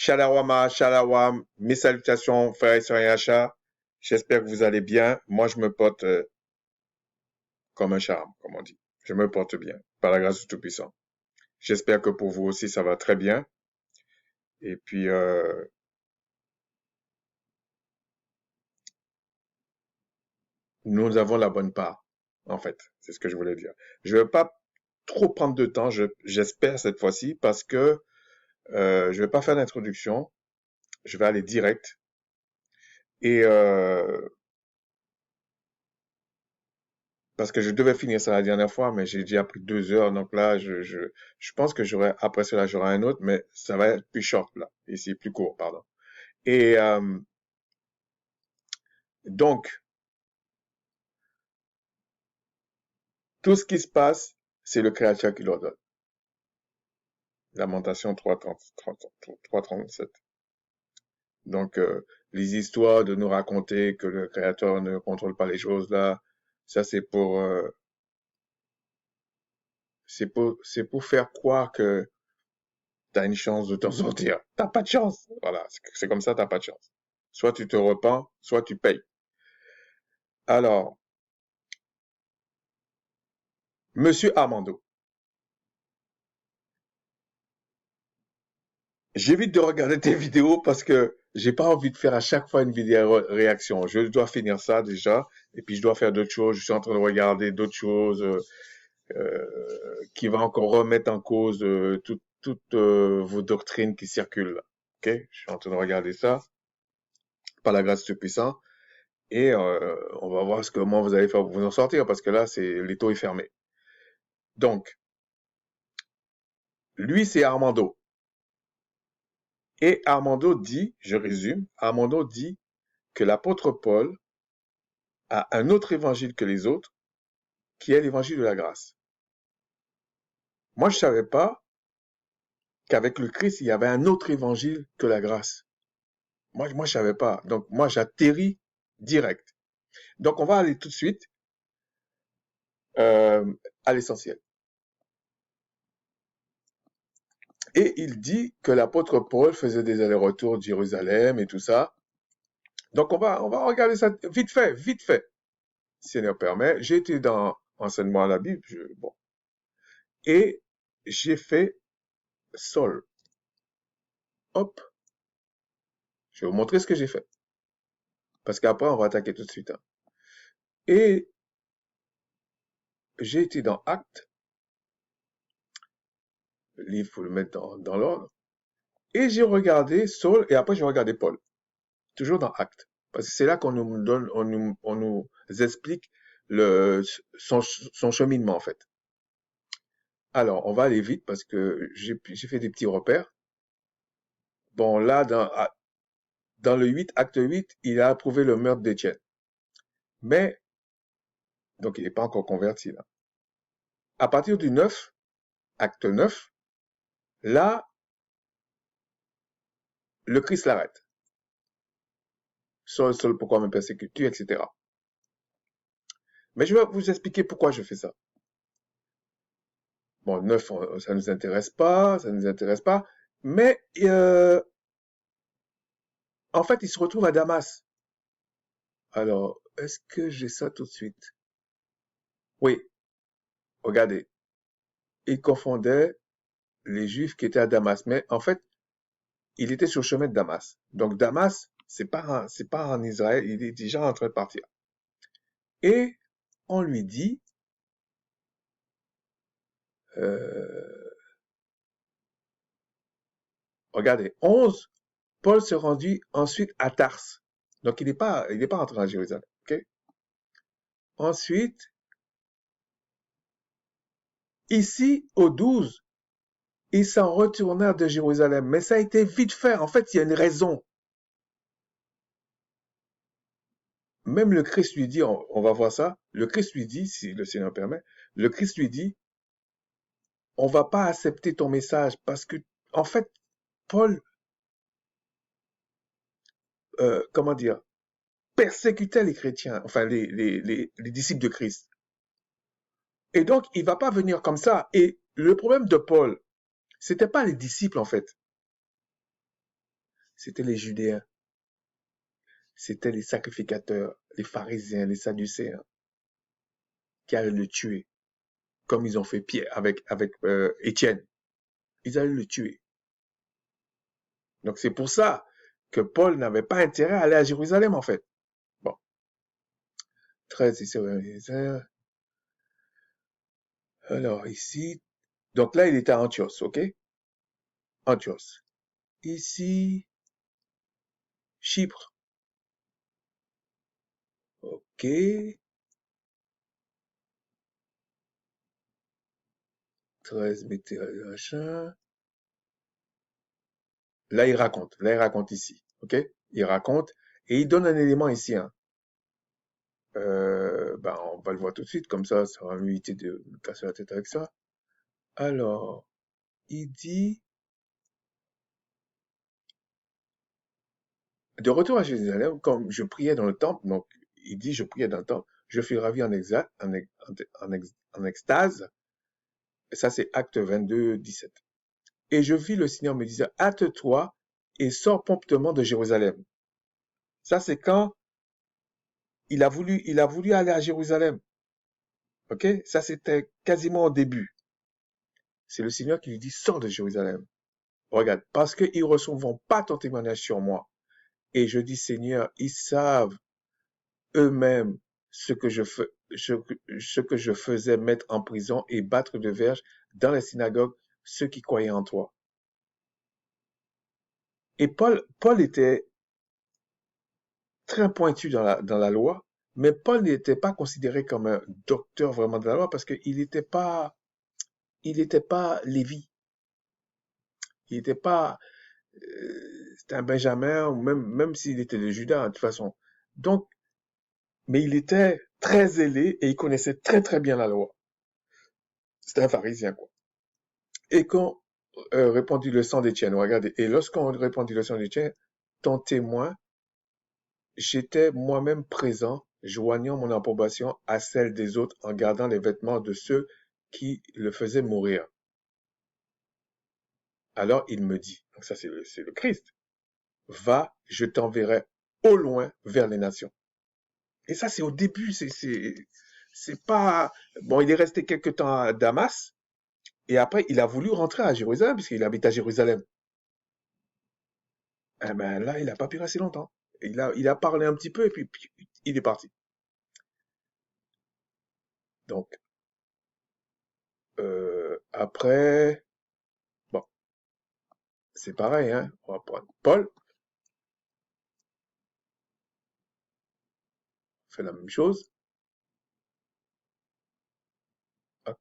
Shalawama, shalawam, mes salutations, frères et sœurs Yacha. J'espère que vous allez bien. Moi, je me porte comme un charme, comme on dit. Je me porte bien, par la grâce du Tout-Puissant. J'espère que pour vous aussi, ça va très bien. Et puis, nous avons la bonne part, en fait. C'est ce que je voulais dire. Je ne vais pas trop prendre de temps, j'espère cette fois-ci, parce que je vais pas faire d'introduction. Je vais aller direct. Et parce que je devais finir ça la dernière fois, mais j'ai déjà pris 2 heures. Donc là, je pense que après cela, j'aurai un autre, mais ça va être plus short, là. Ici, plus court, pardon. Et donc, tout ce qui se passe, c'est le Créateur qui l'ordonne. Lamentation 3:37. Donc, les histoires de nous raconter que le Créateur ne contrôle pas les choses, là, ça, c'est pour faire croire que t'as une chance de t'en sortir. T'as pas de chance. Voilà, c'est comme ça, t'as pas de chance. Soit tu te repens, soit tu payes. Alors, Monsieur Armando, j'évite de regarder tes vidéos parce que j'ai pas envie de faire à chaque fois une vidéo réaction. Je dois finir ça déjà, et puis je dois faire d'autres choses. Je suis en train de regarder d'autres choses qui va encore remettre en cause toutes vos doctrines qui circulent là. Ok, je suis en train de regarder ça par la grâce du Puissant. Et on va voir comment vous allez faire pour vous en sortir, parce que là, l'étau est fermé. Donc, lui, c'est Armando. Et Armando dit, je résume, Armando dit que l'apôtre Paul a un autre évangile que les autres, qui est l'évangile de la grâce. Moi, je savais pas qu'avec le Christ, il y avait un autre évangile que la grâce. Moi, je savais pas. Donc, moi, j'atterris direct. Donc, on va aller tout de suite à l'essentiel. Et il dit que l'apôtre Paul faisait des allers-retours de Jérusalem et tout ça. Donc, on va regarder ça vite fait, vite fait. Si Seigneur permet. J'ai été dans enseignement à la Bible, bon. Et j'ai fait Saul. Hop. Je vais vous montrer ce que j'ai fait. Parce qu'après, on va attaquer tout de suite. Hein. Et j'ai été dans Actes. Le livre, il faut le mettre dans l'ordre. Et j'ai regardé Saul et après, j'ai regardé Paul. Toujours dans Actes. Parce que c'est là qu'on nous donne, on nous explique son cheminement, en fait. Alors, on va aller vite parce que j'ai fait des petits repères. Bon, là, dans le 8, acte 8, il a approuvé le meurtre d'Étienne. Mais, donc il n'est pas encore converti là. À partir du 9, acte 9, là, le Christ l'arrête. Saul, Saul, pourquoi me persécutes-tu, etc. Mais je vais vous expliquer pourquoi je fais ça. Bon, 9, ça nous intéresse pas, ça nous intéresse pas. Mais, en fait, il se retrouve à Damas. Alors, est-ce que j'ai ça tout de suite? Oui, regardez. Il confondait les Juifs qui étaient à Damas. Mais en fait, il était sur le chemin de Damas. Donc Damas, c'est pas en Israël, il est déjà en train de partir. Et on lui dit, euh, regardez, 11, Paul se rendit ensuite à Tars. Donc il n'est pas rentré à Jérusalem. Okay? Ensuite, ici, au 12, ils s'en retournèrent de Jérusalem. Mais ça a été vite fait. En fait, il y a une raison. Même le Christ lui dit, on va voir ça, le Christ lui dit, si le Seigneur permet, le Christ lui dit, on va pas accepter ton message parce que, en fait, Paul, comment dire, persécutait les chrétiens, enfin les disciples de Christ. Et donc, il va pas venir comme ça. Et le problème de Paul, c'était pas les disciples en fait. C'était les Judéens, c'était les sacrificateurs, les pharisiens, les sadducéens qui allaient le tuer, comme ils ont fait Pierre avec Étienne. Ils allaient le tuer. Donc c'est pour ça que Paul n'avait pas intérêt à aller à Jérusalem en fait. Bon, 13 ici. Alors ici, donc là il était à Antioche, ok? Antioche. Ici, Chypre, ok? 13 machin. Là il raconte ici, ok? Il raconte et il donne un élément ici, hein. Ben, on va le voir tout de suite, comme ça va m'éviter de me casser la tête avec ça. Alors, il dit, de retour à Jérusalem, comme je priais dans le temple, donc il dit, je priais dans le temple, je fus ravi en extase, et ça c'est Acte 22, 17. Et je vis le Seigneur me disait, hâte-toi et sors promptement de Jérusalem. Ça c'est quand il a voulu aller à Jérusalem. Ok? Ça c'était quasiment au début. C'est le Seigneur qui lui dit, sors de Jérusalem. Regarde, parce qu'ils ne recevront pas ton témoignage sur moi. Et je dis, Seigneur, ils savent eux-mêmes ce que je faisais mettre en prison et battre de verge dans les synagogues ceux qui croyaient en toi. Et Paul était très pointu dans la loi, mais Paul n'était pas considéré comme un docteur vraiment de la loi parce qu'il n'était pas Lévi. Il n'était pas, c'était un Benjamin, ou même s'il était de Judas, de toute façon. Donc, mais il était très zélé et il connaissait très très bien la loi. C'était un pharisien, quoi. Et quand répandit le sang d'Étienne, regardez, et lorsqu'on répandit le sang d'Étienne, ton témoin, j'étais moi-même présent, joignant mon approbation à celle des autres en gardant les vêtements de ceux qui le faisaient mourir. Alors il me dit, donc ça c'est le Christ, va, je t'enverrai au loin vers les nations. Et ça c'est au début, c'est pas, bon, il est resté quelque temps à Damas, et après il a voulu rentrer à Jérusalem, puisqu'il habite à Jérusalem. Eh ben là, il n'a pas pu rester longtemps. Il a parlé un petit peu et puis il est parti. Donc, après, bon, c'est pareil, hein. On va prendre Paul, fait la même chose. Hop,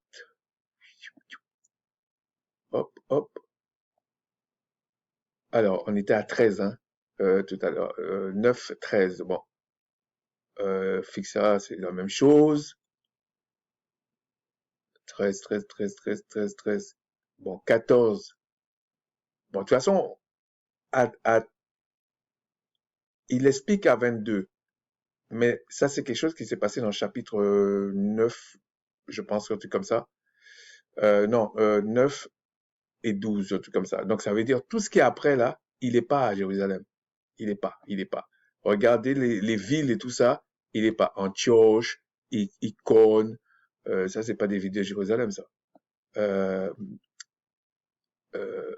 hop, hop. Alors, on était à 13, hein, tout à l'heure. 9, 13, bon. Fixa, c'est la même chose. 13, 13, 13, 13, 13, 13. Bon, 14. Bon, de toute façon, il explique à 22. Mais ça, c'est quelque chose qui s'est passé dans le chapitre 9, je pense, un truc comme ça. Non, 9 et 12, un truc comme ça. Donc, ça veut dire tout ce qui est après, là, il n'est pas à Jérusalem. Il n'est pas. Regardez les villes et tout ça, il n'est pas. Antioche, Icône, ça, c'est pas des villes de Jérusalem, ça. Euh, euh,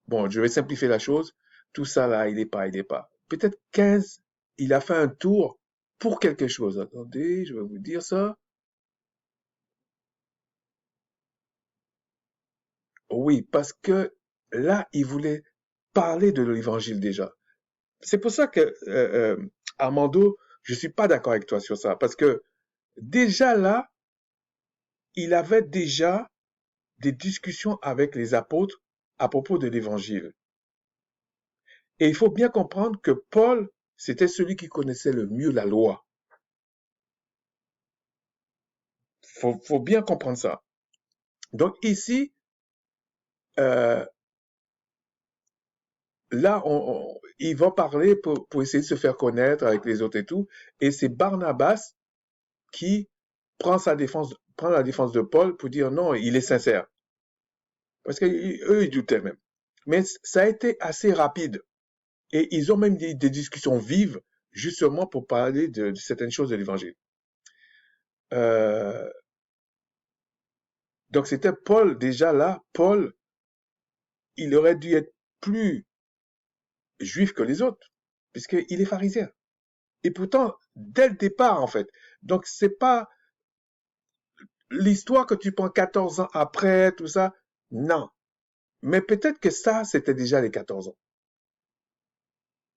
bon, je vais simplifier la chose. Tout ça, là, il n'est pas. Peut-être 15, il a fait un tour pour quelque chose. Attendez, je vais vous dire ça. Oui, parce que là, il voulait parler de l'évangile déjà. C'est pour ça que, Armando, je suis pas d'accord avec toi sur ça, parce que déjà là, il avait déjà des discussions avec les apôtres à propos de l'évangile. Et il faut bien comprendre que Paul, c'était celui qui connaissait le mieux la loi. Faut bien comprendre ça. Donc ici, euh, là, il va parler pour essayer de se faire connaître avec les autres et tout. Et c'est Barnabas qui prend la défense de Paul pour dire non, il est sincère. Parce qu'eux, ils doutaient même. Mais ça a été assez rapide. Et ils ont même des discussions vives, justement pour parler de certaines choses de l'évangile. Euh, donc c'était Paul, déjà là, Paul, il aurait dû être plus juif que les autres, puisqu'il est pharisien. Et pourtant, dès le départ, en fait. Donc, c'est pas l'histoire que tu prends 14 ans après, tout ça. Non. Mais peut-être que ça, c'était déjà les 14 ans.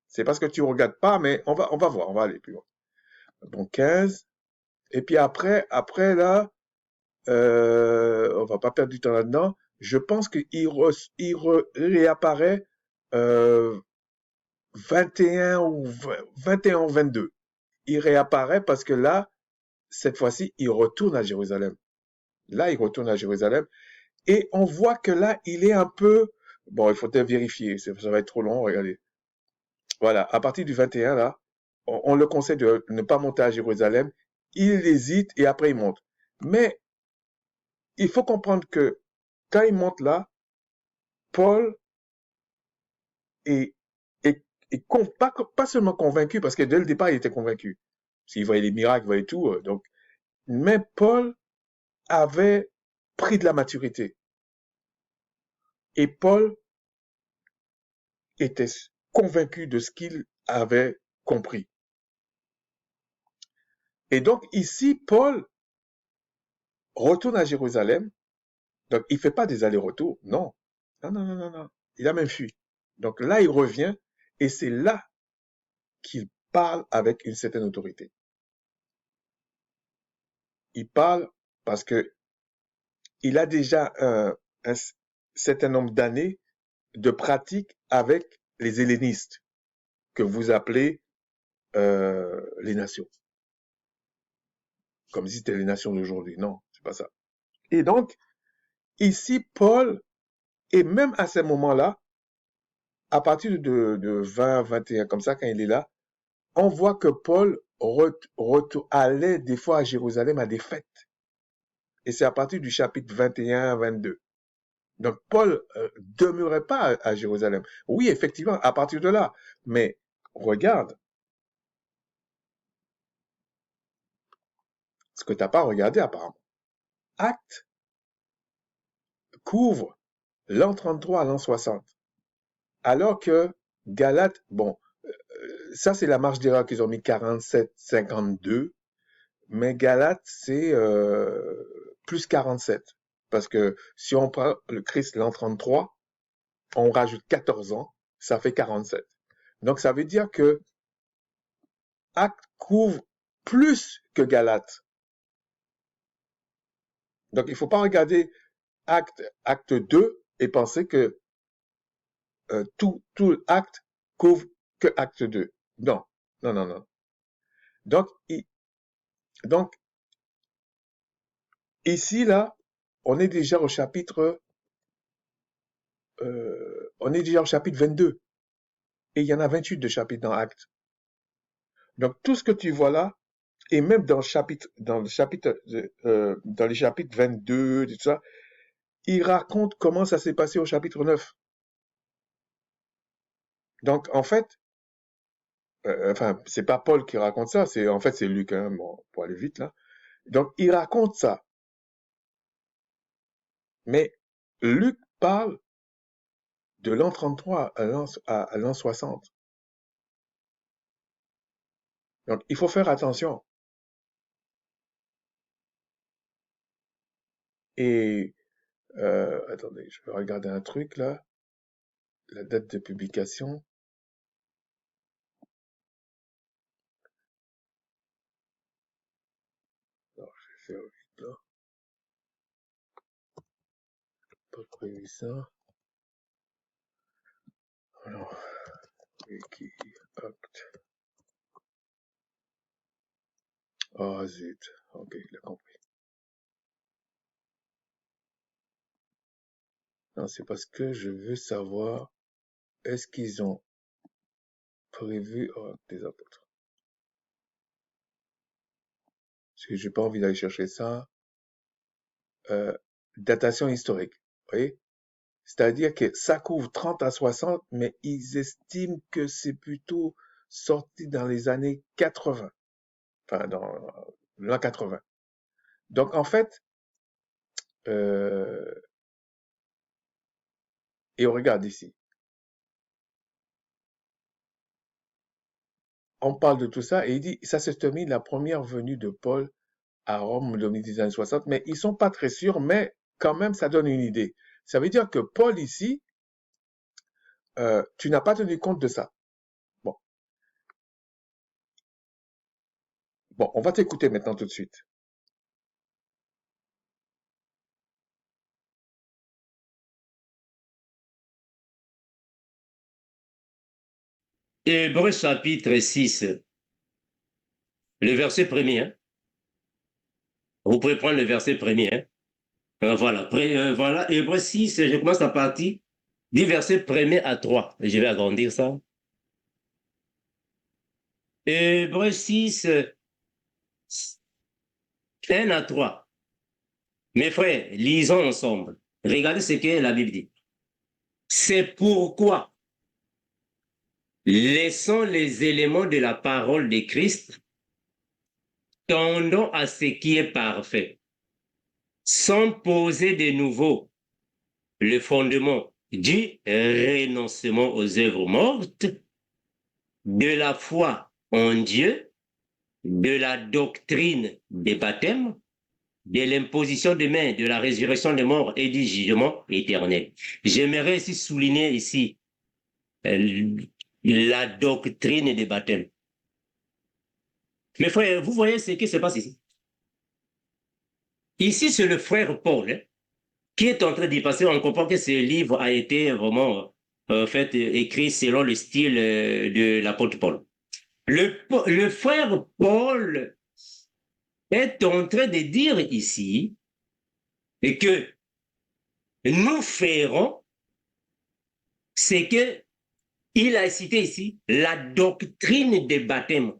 C'est parce que tu regardes pas, mais on va voir, on va aller plus loin. Donc, 15. Et puis après là, on va pas perdre du temps là-dedans. Je pense qu'il réapparaît euh, 21 ou 21 ou 22. Il réapparaît parce que là, cette fois-ci, il retourne à Jérusalem. Là, il retourne à Jérusalem. Et on voit que là, il est un peu... Bon, il faut peut-être vérifier, ça va être trop long, regardez. Voilà, à partir du 21, là, on le conseille de ne pas monter à Jérusalem. Il hésite et après il monte. Mais il faut comprendre que quand il monte là, Paul est, pas seulement convaincu, parce que dès le départ, il était convaincu. S'il voyait les miracles, il voyait tout. Donc, mais Paul avait pris de la maturité. Et Paul était convaincu de ce qu'il avait compris. Et donc ici, Paul retourne à Jérusalem. Donc il ne fait pas des allers-retours. Non. Non, non, non, non, non. Il a même fui. Donc là, il revient et c'est là qu'il parle avec une certaine autorité. Il parle parce que il a déjà un certain nombre d'années de pratique avec les hellénistes, que vous appelez les nations. Comme si c'était les nations d'aujourd'hui. Non, c'est pas ça. Et donc, ici, Paul, et même à ces moments-là, à partir de 20, 21, comme ça, quand il est là, on voit que Paul allait des fois à Jérusalem à des fêtes. Et c'est à partir du chapitre 21, 22. Donc, Paul demeurait pas à Jérusalem. Oui, effectivement, à partir de là. Mais regarde ce que tu n'as pas regardé apparemment. Acte couvre l'an 33 à l'an 60. Alors que Galate, bon, ça c'est la marge d'erreur qu'ils ont mis 47, 52. Mais Galate, c'est plus 47. Parce que si on prend le Christ l'an 33, on rajoute 14 ans, ça fait 47. Donc ça veut dire que Acte couvre plus que Galate. Donc il ne faut pas regarder acte 2 et penser que tout Acte couvre que Acte 2. Non, non, non, non. Donc, donc ici, là, on est déjà au chapitre on est déjà au chapitre 22. Et il y en a 28 de chapitres dans Actes. Donc tout ce que tu vois là, et même dans les chapitres 22, tout ça, il raconte comment ça s'est passé au chapitre 9. Donc en fait, enfin, c'est pas Paul qui raconte ça, c'est Luc, hein, bon, pour aller vite là. Donc il raconte ça. Mais Luc parle de l'an 33 à l'an 60. Donc il faut faire attention. Et attendez, je vais regarder un truc là, la date de publication. Alors, je vais faire vite là, pas prévu ça. Alors, Wiki, Act. Ah, zut. Ok, il a compris. Non, c'est parce que je veux savoir, est-ce qu'ils ont prévu des apôtres? Parce que j'ai pas envie d'aller chercher ça. Euh, Datation historique. Vous voyez? C'est-à-dire que ça couvre 30 à 60, mais ils estiment que c'est plutôt sorti dans les années 80, enfin dans l'an 80. Donc en fait, euh, et on regarde ici, on parle de tout ça et il dit, ça se termine la première venue de Paul à Rome au milieu des années 60, mais ils sont pas très sûrs, mais quand même ça donne une idée. Ça veut dire que Paul ici, tu n'as pas tenu compte de ça. Bon, bon, on va t'écouter maintenant tout de suite. Hébreux chapitre 6, le verset premier. Hein. Vous pouvez prendre le verset premier. Hein. Voilà, voilà, Hébreux 6, je commence la partie du verset premier à 3. Je vais agrandir ça. Hébreux 6, 1 à 3. Mes frères, lisons ensemble. Regardez ce que la Bible dit. C'est pourquoi, laissons les éléments de la parole de Christ, tendons à ce qui est parfait, sans poser de nouveau le fondement du renoncement aux œuvres mortes, de la foi en Dieu, de la doctrine des baptêmes, de l'imposition des mains, de la résurrection des morts et du jugement éternel. J'aimerais ici souligner ici euh, la doctrine des baptêmes. Mes frères, vous voyez ce qui se passe ici. Ici, c'est le frère Paul hein, qui est en train d'y passer. On comprend que ce livre a été vraiment écrit selon le style de l'apôtre Paul. Le frère Paul est en train de dire ici que nous ferons ce que il a cité ici, la doctrine des baptêmes.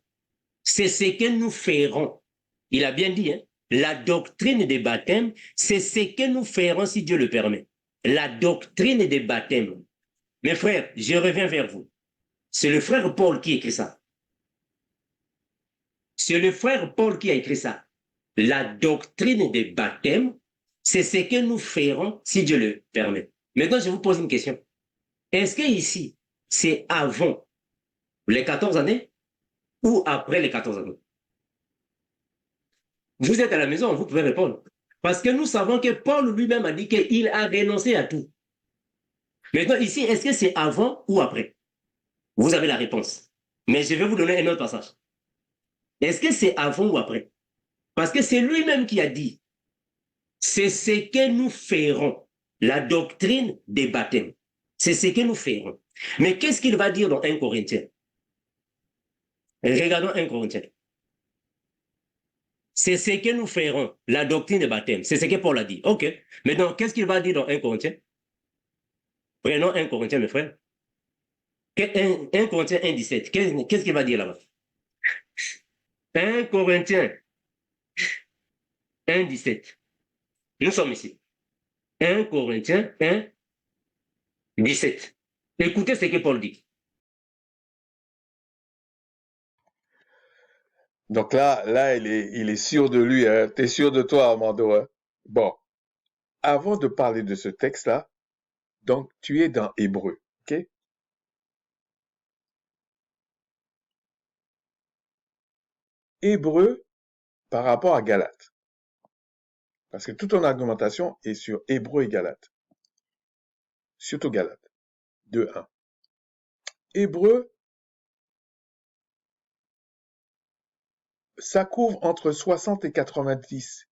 C'est ce que nous ferons. Il a bien dit, hein? La doctrine des baptêmes, c'est ce que nous ferons si Dieu le permet. La doctrine des baptêmes. Mes frères, je reviens vers vous. C'est le frère Paul qui écrit ça. C'est le frère Paul qui a écrit ça. La doctrine des baptêmes, c'est ce que nous ferons si Dieu le permet. Maintenant, je vous pose une question. Est-ce que ici, c'est avant les 14 années ou après les 14 années? Vous êtes à la maison, vous pouvez répondre. Parce que nous savons que Paul lui-même a dit qu'il a renoncé à tout. Maintenant, ici, est-ce que c'est avant ou après? Vous avez la réponse. Mais je vais vous donner un autre passage. Est-ce que c'est avant ou après? Parce que c'est lui-même qui a dit, c'est ce que nous ferons, la doctrine des baptêmes. C'est ce que nous ferons. Mais qu'est-ce qu'il va dire dans 1 Corinthiens? Regardons 1 Corinthiens. C'est ce que nous ferons, la doctrine des baptêmes. C'est ce que Paul a dit. OK. Maintenant, qu'est-ce qu'il va dire dans 1 Corinthiens? Prenons 1 Corinthiens, mes frères. 1 Corinthiens 1, 17. Qu'est-ce qu'il va dire là-bas? 1 Corinthiens 1, 17. Nous sommes ici. 1 Corinthiens 1, 17. Écoutez ce que Paul dit. Donc là, il est sûr de lui, hein. T'es sûr de toi, Armando, hein? Bon, avant de parler de ce texte-là, donc tu es dans Hébreu, ok? Hébreu par rapport à Galate. Parce que toute ton argumentation est sur Hébreu et Galate. Surtout Galate. 2-1. Hébreu, ça couvre entre 60 et 90.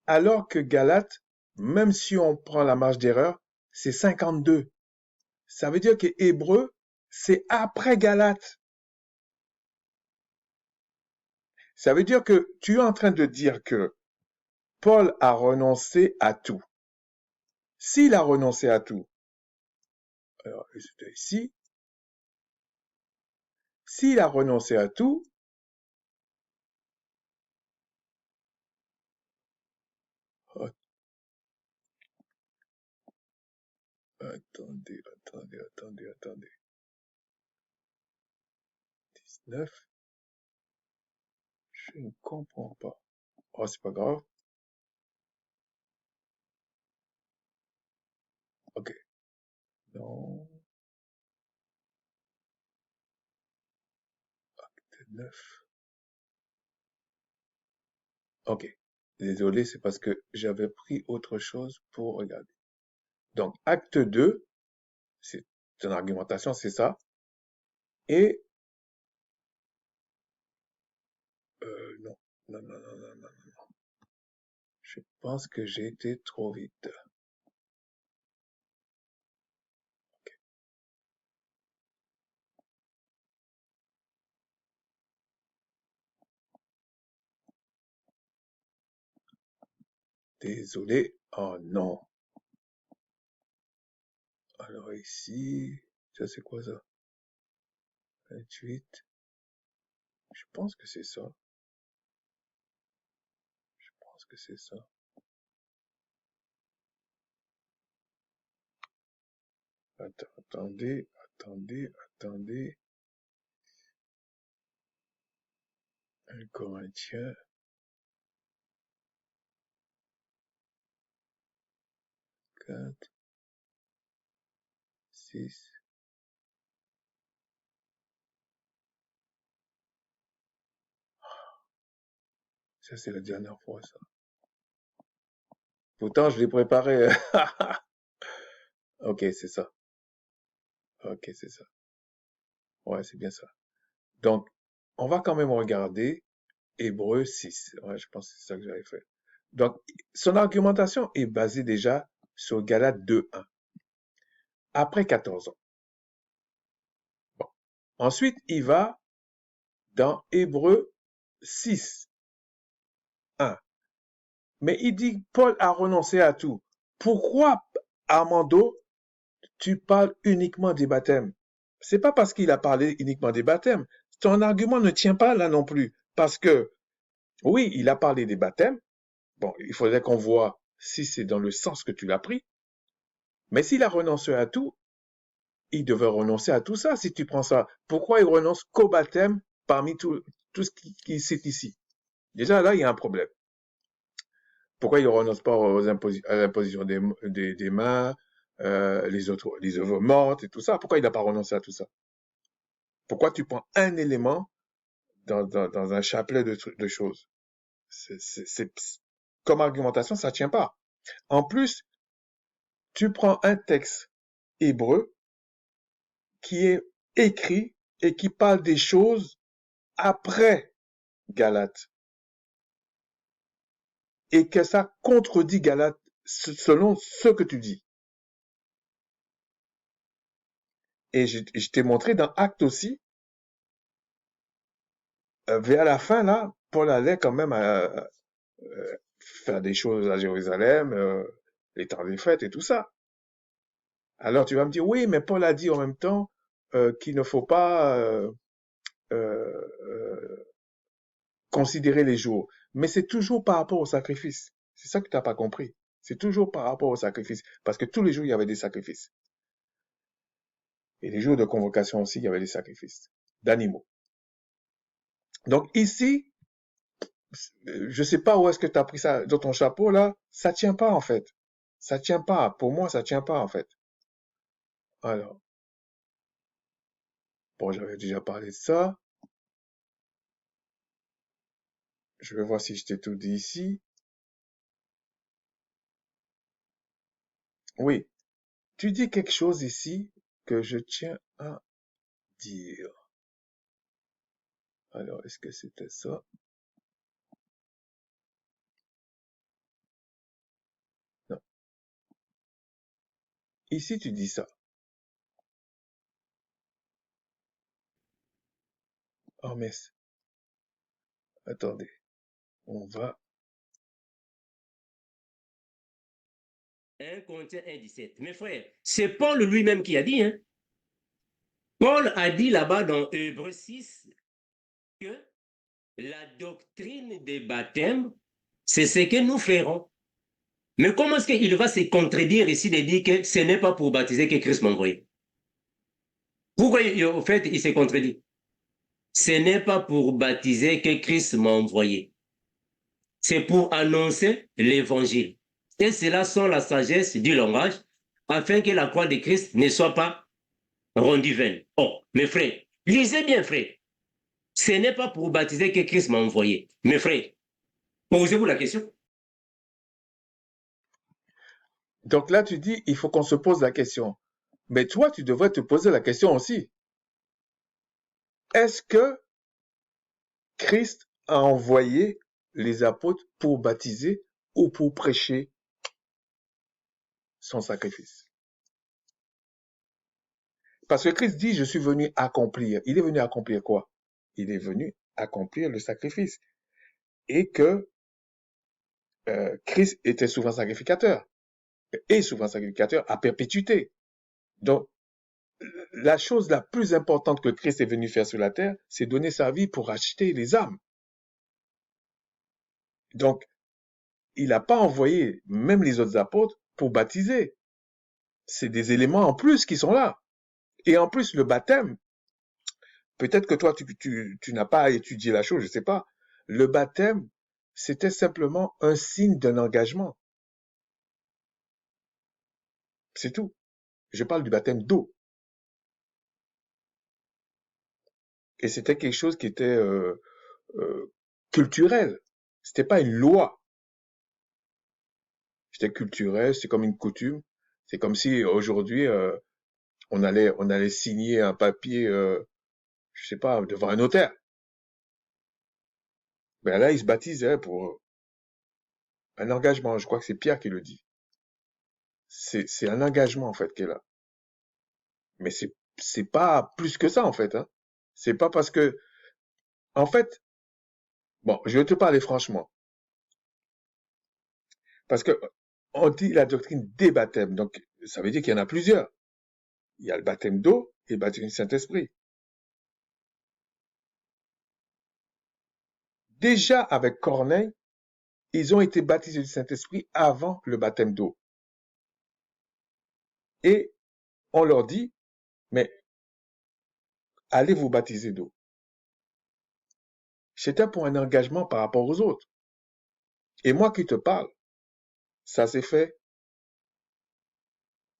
Alors que Galate, même si on prend la marge d'erreur, c'est 52. Ça veut dire que Hébreu, c'est après Galate. Ça veut dire que tu es en train de dire que Paul a renoncé à tout. S'il a renoncé à tout, alors ici, s'il a renoncé à tout, Attendez. 19. Je ne comprends pas. Oh, c'est pas grave. Ok. Non. 9. Ok. Désolé, c'est parce que j'avais pris autre chose pour regarder. Donc, acte 2, c'est ton argumentation, c'est ça. Et, non. Non. Je pense que j'ai été trop vite. Désolé. Oh non. Alors ici, ça c'est quoi ça? 28. Je pense que c'est ça. Je pense que c'est ça. Attendez. Un Corinthien 4, 6. Ça c'est la dernière fois ça. Pourtant je l'ai préparé. Ok, c'est ça. Ok, c'est ça. Ouais, c'est bien ça. Donc, on va quand même regarder Hébreu 6. Ouais, je pense que c'est ça que j'avais fait. Donc, son argumentation est basée déjà sur Galates 2:1. Après 14 ans. Bon. Ensuite, il va dans Hébreu 6:1. Mais il dit Paul a renoncé à tout. Pourquoi, Armando, tu parles uniquement des baptêmes? C'est pas parce qu'il a parlé uniquement des baptêmes. Ton argument ne tient pas là non plus. Parce que, oui, il a parlé des baptêmes. Bon, il faudrait qu'on voit si c'est dans le sens que tu l'as pris. Mais s'il a renoncé à tout, il devait renoncer à tout ça si tu prends ça. Pourquoi il renonce qu'au baptême parmi tout ce qui cite ici? Déjà, là, il y a un problème. Pourquoi il ne renonce pas à l'imposition des mains, les œuvres mortes et tout ça? Pourquoi il n'a pas renoncé à tout ça? Pourquoi tu prends un élément dans un chapelet de choses? Comme argumentation, ça ne tient pas. En plus, tu prends un texte hébreu qui est écrit et qui parle des choses après Galates et que ça contredit Galates selon ce que tu dis. Et je t'ai montré dans Actes aussi, vers la fin là, Paul allait quand même faire des choses à Jérusalem, les temps des fêtes et tout ça. Alors tu vas me dire, oui, mais Paul a dit en même temps qu'il ne faut pas euh, considérer les jours. Mais c'est toujours par rapport au sacrifice. C'est ça que tu n'as pas compris. C'est toujours par rapport au sacrifice. Parce que tous les jours, il y avait des sacrifices. Et les jours de convocation aussi, il y avait des sacrifices d'animaux. Donc ici, je sais pas où est-ce que tu as pris ça dans ton chapeau là, ça tient pas en fait. Ça tient pas. Pour moi, ça tient pas en fait. Alors, bon, j'avais déjà parlé de ça. Je vais voir si je t'ai tout dit ici. Oui, tu dis quelque chose ici que je tiens à dire. Alors, est-ce que c'était ça? Non. Ici, tu dis ça. Oh, mais attendez. On va. 1 Corinthiens 1:17. Mes frères, c'est Paul lui-même qui a dit, hein. Paul a dit là-bas dans Hébreux 6 que la doctrine des baptêmes, c'est ce que nous ferons. Mais comment est-ce qu'il va se contredire ici de dire que ce n'est pas pour baptiser que Christ m'a envoyé? Pourquoi, au fait, il se contredit? Ce n'est pas pour baptiser que Christ m'a envoyé. C'est pour annoncer l'évangile. Et cela sont la sagesse du langage, afin que la croix de Christ ne soit pas rendue vaine. Oh, mes frères, lisez bien, frères. Ce n'est pas pour baptiser que Christ m'a envoyé. Mes frères, posez-vous la question. Donc là, tu dis, il faut qu'on se pose la question. Mais toi, tu devrais te poser la question aussi. Est-ce que Christ a envoyé les apôtres pour baptiser ou pour prêcher son sacrifice? Parce que Christ dit, je suis venu accomplir. Il est venu accomplir quoi? Il est venu accomplir le sacrifice. Et que Christ était souvent sacrificateur. Et souvent sacrificateur à perpétuité. Donc, la chose la plus importante que Christ est venu faire sur la terre, c'est donner sa vie pour acheter les âmes. Donc, il n'a pas envoyé même les autres apôtres pour baptiser. C'est des éléments en plus qui sont là. Et en plus, le baptême, peut-être que toi, tu n'as pas étudié la chose, je ne sais pas. Le baptême, c'était simplement un signe d'un engagement. C'est tout. Je parle du baptême d'eau. Et c'était quelque chose qui était culturel. C'était pas une loi. C'était culturel, c'est comme une coutume. C'est comme si aujourd'hui on allait signer un papier, je sais pas, devant un notaire. Ben là, il se baptisait pour un engagement. Je crois que c'est Pierre qui le dit. C'est un engagement en fait qui est là. Mais c'est pas plus que ça en fait. Hein. C'est pas parce que en fait, bon, je vais te parler franchement, parce que on dit la doctrine des baptêmes, donc ça veut dire qu'il y en a plusieurs. Il y a le baptême d'eau et le baptême du Saint-Esprit. Déjà avec Corneille, ils ont été baptisés du Saint-Esprit avant le baptême d'eau. Et on leur dit, mais allez vous baptiser d'eau. C'était pour un engagement par rapport aux autres. Et moi qui te parle, ça s'est fait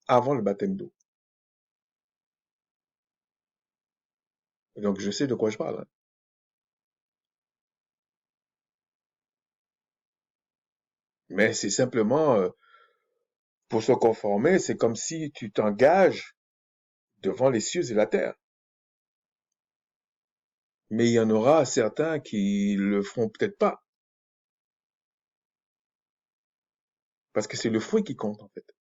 avant le baptême d'eau. Donc je sais de quoi je parle. Hein. Mais c'est simplement, pour se conformer, c'est comme si tu t'engages devant les cieux et la terre. Mais il y en aura certains qui le feront peut-être pas. Parce que c'est le fruit qui compte, en fait.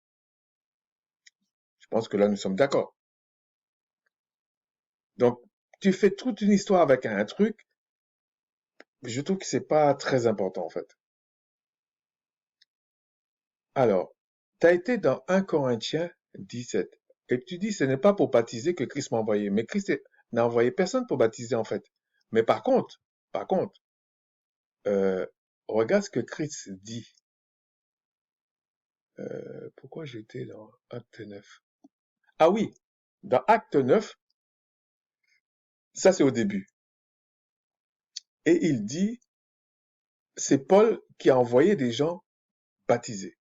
Je pense que là, nous sommes d'accord. Donc, tu fais toute une histoire avec un truc, je trouve que c'est pas très important, en fait. Alors, tu as été dans 1 Corinthiens 17. Et tu dis, ce n'est pas pour baptiser que Christ m'a envoyé. Mais Christ n'a envoyé personne pour baptiser, en fait. Mais par contre, euh, regarde ce que Christ dit. Pourquoi j'étais dans Acte 9? Ah oui, dans Acte 9, ça c'est au début. Et il dit, c'est Paul qui a envoyé des gens baptisés.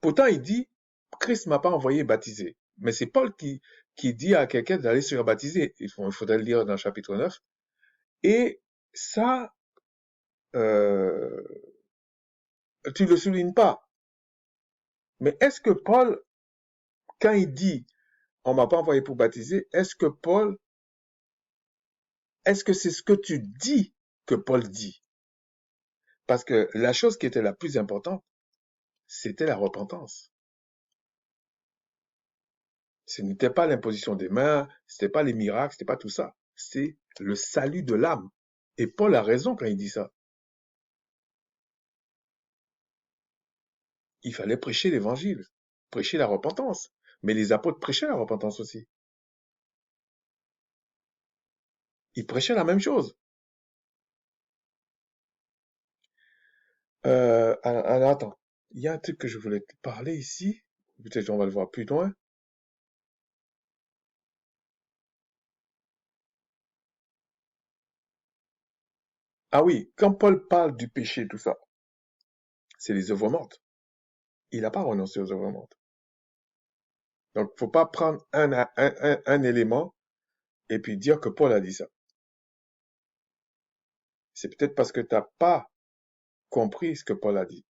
Pourtant, il dit, Christ m'a pas envoyé baptiser. Mais c'est Paul qui dit à quelqu'un d'aller se faire baptiser. Il faudrait le lire dans le chapitre 9. Et ça, euh, tu le soulignes pas. Mais est-ce que Paul, quand il dit, on m'a pas envoyé pour baptiser, est-ce que c'est ce que tu dis que Paul dit? Parce que la chose qui était la plus importante, c'était la repentance. Ce n'était pas l'imposition des mains, c'était pas les miracles, c'était pas tout ça. C'est le salut de l'âme. Et Paul a raison quand il dit ça. Il fallait prêcher l'évangile, prêcher la repentance. Mais les apôtres prêchaient la repentance aussi. Ils prêchaient la même chose. Alors attends. il y a un truc que je voulais te parler ici. Peut-être on va le voir plus loin. Ah oui, quand Paul parle du péché, tout ça, c'est les œuvres mortes. Il n'a pas renoncé aux œuvres mortes. Donc, faut pas prendre un élément et puis dire que Paul a dit ça. C'est peut-être parce que tu n'as pas compris ce que Paul a dit.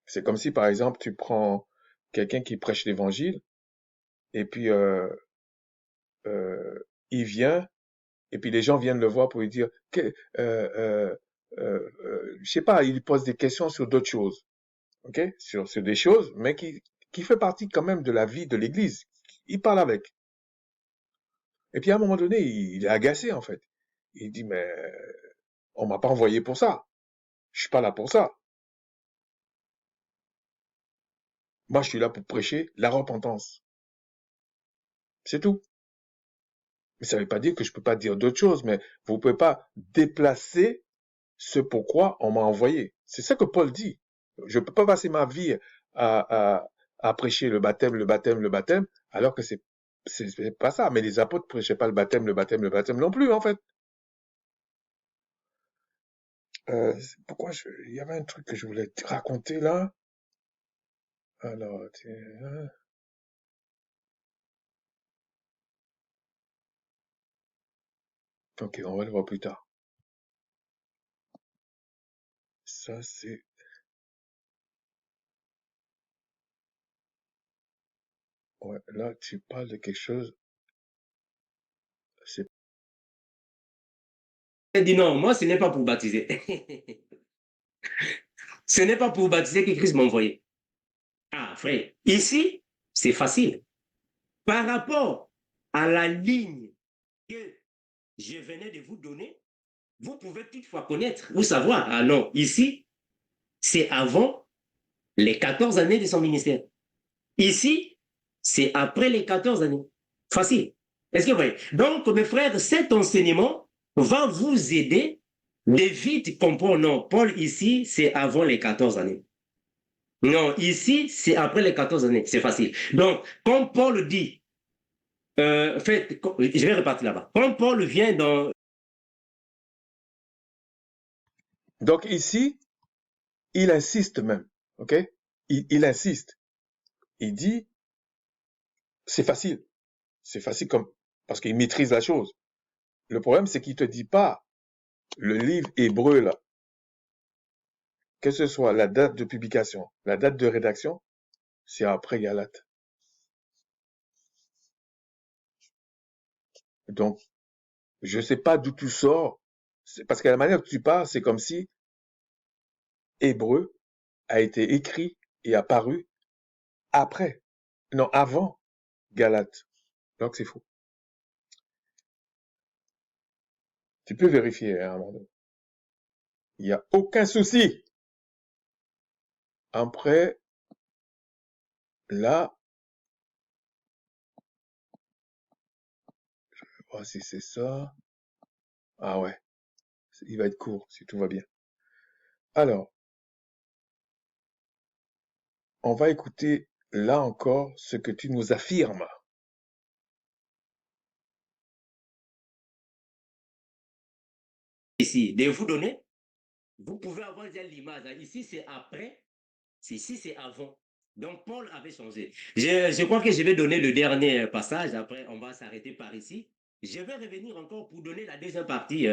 C'est comme si, par exemple, tu prends quelqu'un qui prêche l'évangile et puis euh, il vient et puis les gens viennent le voir pour lui dire, je sais pas, il pose des questions sur d'autres choses, ok, sur des choses, mais qui fait partie quand même de la vie de l'Église. Il parle avec. Et puis à un moment donné, il est agacé en fait. Il dit, mais on m'a pas envoyé pour ça. Je suis pas là pour ça. Moi, je suis là pour prêcher la repentance. C'est tout. Mais ça veut pas dire que je peux pas dire d'autres choses, mais vous pouvez pas déplacer ce pourquoi on m'a envoyé. C'est ça que Paul dit. Je peux pas passer ma vie à prêcher le baptême, le baptême, le baptême, alors que c'est pas ça. Mais les apôtres prêchaient pas le baptême, le baptême, le baptême non plus, en fait. Il y avait un truc que je voulais te raconter là. Alors, ok, on va le voir plus tard. Ça, c'est, ouais, là, tu parles de quelque chose, c'est, Il dit non, moi, ce n'est pas pour baptiser. Ce n'est pas pour baptiser que Christ m'a envoyé. Ah, frère, ici, c'est facile. Par rapport à la ligne que je venais de vous donner, vous pouvez toutefois connaître ou savoir. Ah non, ici, c'est avant les 14 années de son ministère. Ici, c'est après les 14 années. Facile. Est-ce que vous voyez? Donc, mes frères, cet enseignement va vous aider de vite comprendre. Non, Paul, ici, c'est avant les 14 années. Non, ici, c'est après les 14 années. C'est facile. Donc, comme Paul dit, en fait, je vais repartir là-bas. Quand Paul vient dans... donc ici, il insiste même, ok? Il insiste. Il dit, c'est facile. C'est facile comme, parce qu'il maîtrise la chose. Le problème, c'est qu'il te dit pas le livre hébreu, là, que ce soit la date de publication, la date de rédaction, c'est après Galate. Donc, je sais pas d'où tu sors, parce que la manière que tu parles, c'est comme si hébreu a été écrit et apparu après, non, avant Galate. Donc, c'est faux. Tu peux vérifier, hein, Armando. Il n'y a aucun souci. Après, là, oh, si c'est ça. Ah ouais, il va être court si tout va bien. Alors, on va écouter là encore ce que tu nous affirmes. Ici, de vous donner, vous pouvez avoir déjà l'image. Ici, c'est après. Ici, c'est avant. Donc, Paul avait changé. Je crois que je vais donner le dernier passage. Après, on va s'arrêter par ici. Je vais revenir encore pour donner la deuxième partie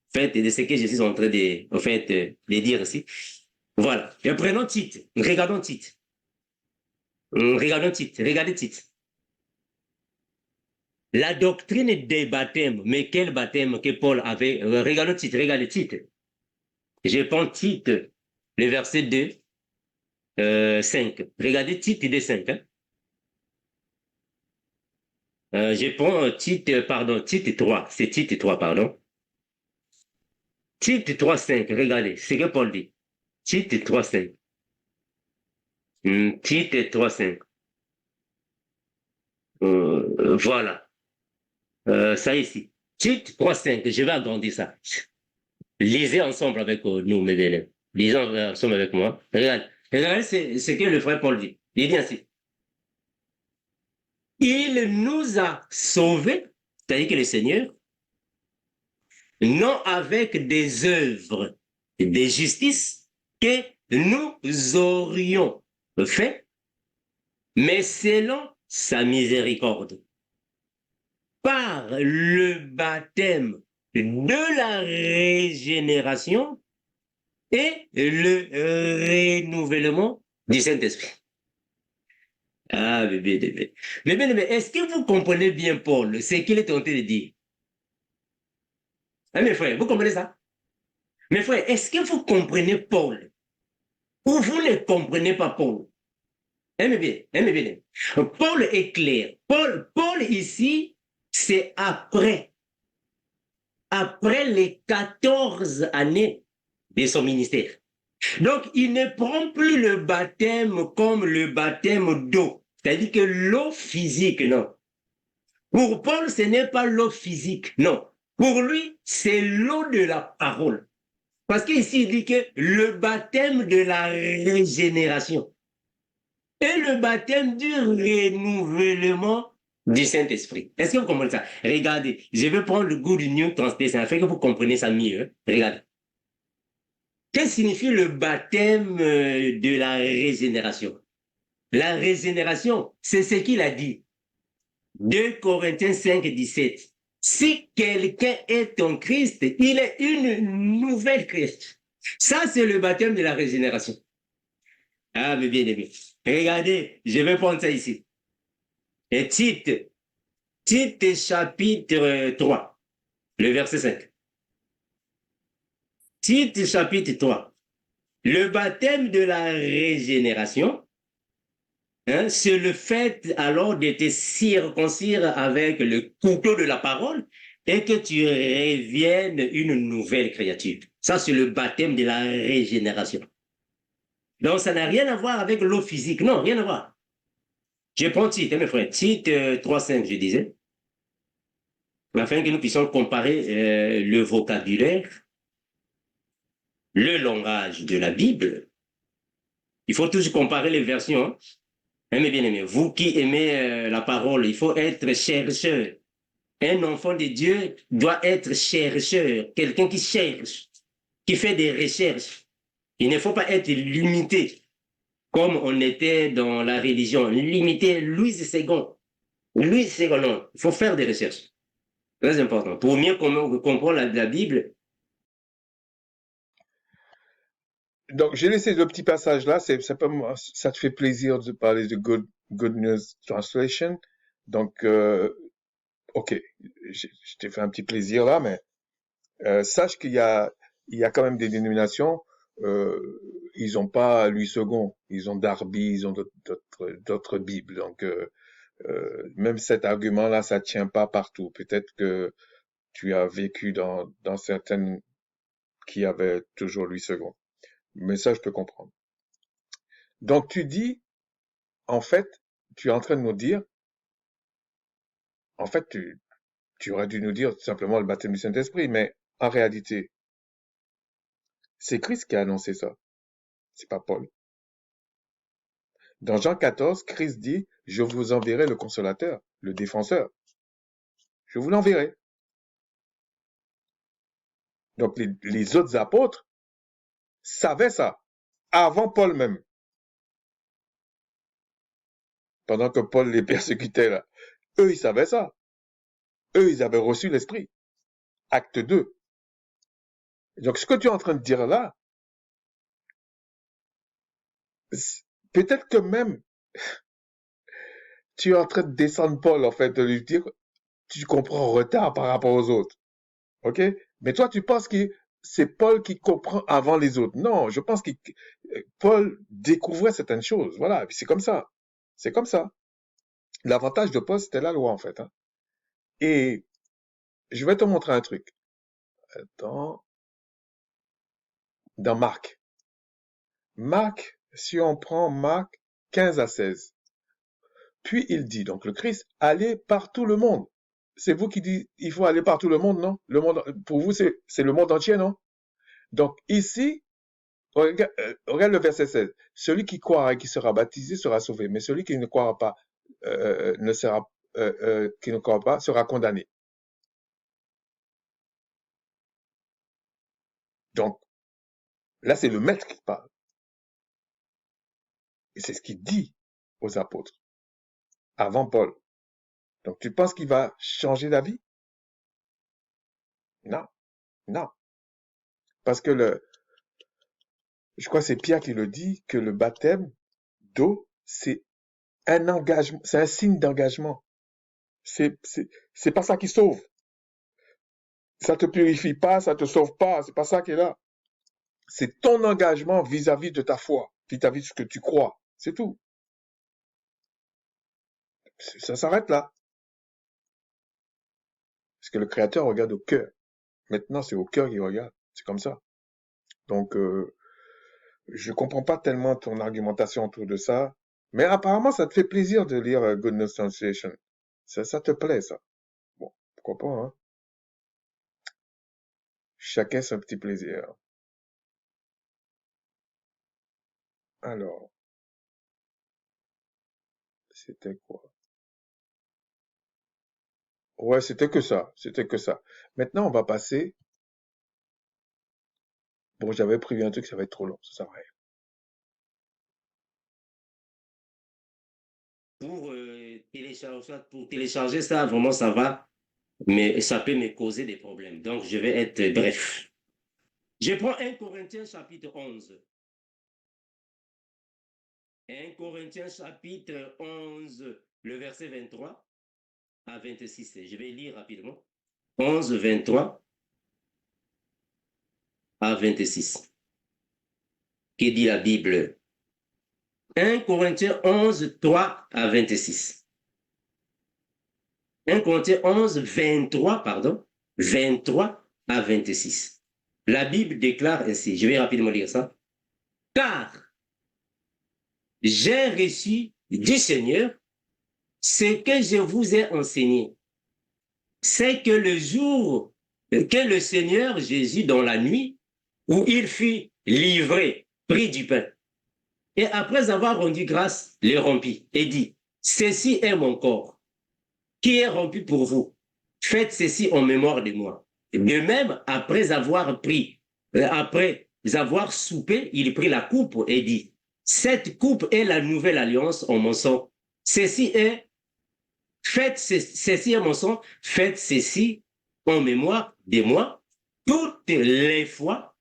fait, de ce que je suis en train de dire ici. Voilà. Et prenons titre. Regardons titre. Regardons titre. Regardez titre. La doctrine des baptêmes. Mais quel baptême que Paul avait? Regardons titre. Regardez titre. Je prends titre. Le verset 2. 5. Regardez titre des 5. Hein. Je prends titre 3. C'est titre 3, pardon. Titre 3, 5. Regardez, c'est que Paul dit. Titre 3, 5. Titre 3, 5. Voilà. Ça ici. Titre 3, 5. Je vais agrandir ça. Lisez ensemble avec nous, mes élèves. Lisons ensemble avec moi. Regarde. Regardez ce que le frère Paul dit. Il dit ainsi. Il nous a sauvés, c'est-à-dire que le Seigneur, non avec des œuvres de justice que nous aurions fait, mais selon sa miséricorde, par le baptême de la régénération et le renouvellement du Saint-Esprit. Ah, bébé. Mais est-ce que vous comprenez bien Paul, ce qu'il est tenté de dire? Hein, mes frères, vous comprenez ça? Mes frères, est-ce que vous comprenez Paul? Ou vous ne comprenez pas Paul? Aimez bien. Paul est clair. Paul ici, c'est après les 14 années de son ministère. Donc, il ne prend plus le baptême comme le baptême d'eau, c'est-à-dire que l'eau physique, non. Pour Paul, ce n'est pas l'eau physique, non. Pour lui, c'est l'eau de la parole. Parce qu'ici, il dit que le baptême de la régénération et le baptême du renouvellement du Saint-Esprit. Est-ce que vous comprenez ça? Regardez, je vais prendre le Good New Translation afin que vous compreniez ça mieux. Hein? Regardez. Qu'est-ce que signifie le baptême de la régénération? La régénération, c'est ce qu'il a dit. 2 Corinthiens 5, 17. Si quelqu'un est en Christ, il est une nouvelle créature. Ça, c'est le baptême de la régénération. Ah, mais bien aimé. Regardez, je vais prendre ça ici. Et Tite chapitre 3, le verset 5. Tite chapitre 3. Le baptême de la régénération, hein, c'est le fait alors de te circoncire avec le couteau de la parole et que tu reviennes une nouvelle créature. Ça, c'est le baptême de la régénération. Donc, ça n'a rien à voir avec l'eau physique. Non, rien à voir. Je prends Tite, mes frères. Tite 3.5, je disais. Afin que nous puissions comparer le vocabulaire, le langage de la Bible. Il faut toujours comparer les versions. Hein. Aimez bien aimé. Vous qui aimez la parole, il faut être chercheur. Un enfant de Dieu doit être chercheur, quelqu'un qui cherche, qui fait des recherches. Il ne faut pas être limité, comme on était dans la religion, limité Louis II. Non, il faut faire des recherches. Très important. Pour mieux comprendre la Bible. Donc, j'ai laissé le petit passage là, ça te fait plaisir de parler de Good News Translation. Donc, ok, je t'ai fait un petit plaisir là, mais sache qu'il y a quand même des dénominations, ils ont pas Louis II, ils ont Darby, ils ont d'autres Bibles. Donc, même cet argument-là, ça tient pas partout. Peut-être que tu as vécu dans certaines qui avaient toujours Louis II. Mais ça, je peux comprendre. Donc, tu dis, en fait, tu es en train de nous dire, en fait, tu aurais dû nous dire tout simplement le baptême du Saint-Esprit, mais en réalité, c'est Christ qui a annoncé ça. C'est pas Paul. Dans Jean 14, Christ dit, je vous enverrai le consolateur, le défenseur. Je vous l'enverrai. Donc, les autres apôtres savaient ça, avant Paul même. Pendant que Paul les persécutait là. Eux, ils savaient ça. Eux, ils avaient reçu l'Esprit. Acte 2. Donc, ce que tu es en train de dire là, peut-être que même tu es en train de descendre Paul, en fait, de lui dire, tu comprends en retard par rapport aux autres. OK? Mais toi, tu penses que c'est Paul qui comprend avant les autres. Non, je pense que Paul découvrait certaines choses. Voilà, c'est comme ça. C'est comme ça. L'avantage de Paul, c'était la loi, en fait. Hein. Et je vais te montrer un truc. Attends. Dans Marc. Marc, si on prend Marc 15 à 16. Puis il dit, donc le Christ, allez par tout le monde. C'est vous qui dites, il faut aller par tout le monde, non? Le monde, pour vous, c'est le monde entier, non? Donc ici, Regarde le verset 16. Celui qui croira et qui sera baptisé sera sauvé, mais celui qui ne croira pas, qui ne croira pas sera condamné. Donc, là, c'est le maître qui parle. Et c'est ce qu'il dit aux apôtres, avant Paul. Donc, tu penses qu'il va changer d'avis? Non, non. Parce que je crois que c'est Pierre qui le dit, que le baptême d'eau, c'est un engagement, c'est un signe d'engagement. C'est pas ça qui sauve. Ça te purifie pas, ça te sauve pas, c'est pas ça qui est là. C'est ton engagement vis-à-vis de ta foi, vis-à-vis de ce que tu crois. C'est tout. Ça s'arrête là. Parce que le Créateur regarde au cœur. Maintenant, c'est au cœur qu'il regarde. C'est comme ça. Donc, je comprends pas tellement ton argumentation autour de ça. Mais apparemment, ça te fait plaisir de lire Goodness Translation. Ça te plaît, ça. Bon, pourquoi pas, hein? Chacun son petit plaisir. Alors, c'était quoi? Ouais, c'était que ça. C'était que ça. Maintenant, on va passer. Bon, j'avais prévu un truc, ça va être trop long. Ça sert à rien. Pour télécharger ça, vraiment, ça va, mais ça peut me causer des problèmes. Donc, je vais être bref. Je prends 1 Corinthiens chapitre 11. 1 Corinthiens chapitre 11, le verset 23 à 26. Je vais lire rapidement. 11, 23 à 26. Que dit la Bible? 1 Corinthiens 11, 3 à 26. 1 Corinthiens 11, 23, pardon, 23 à 26. La Bible déclare ainsi, je vais rapidement lire ça. Car j'ai reçu du Seigneur ce que je vous ai enseigné. C'est que le jour que le Seigneur Jésus, dans la nuit, où il fut livré, prit du pain, et après avoir rendu grâce, le rompit et dit, ceci est mon corps, qui est rompu pour vous. Faites ceci en mémoire de moi. De même, après avoir soupé, il prit la coupe et dit, cette coupe est la nouvelle alliance en mon sang. Faites ceci en mon sang, faites ceci en mémoire de moi, toutes les fois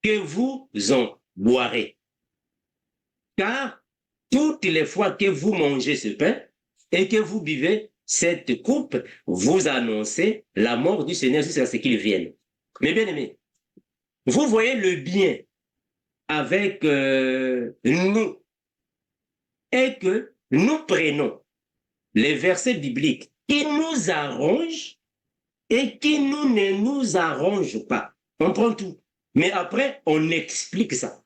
que vous en boirez. Car toutes les fois que vous mangez ce pain et que vous buvez cette coupe, vous annoncez la mort du Seigneur jusqu'à ce qu'il vienne. Mais bien aimés, vous voyez le bien avec nous et que nous prenons les versets bibliques qui nous arrangent et qui ne nous arrangent pas. On prend tout. Mais après, on explique ça.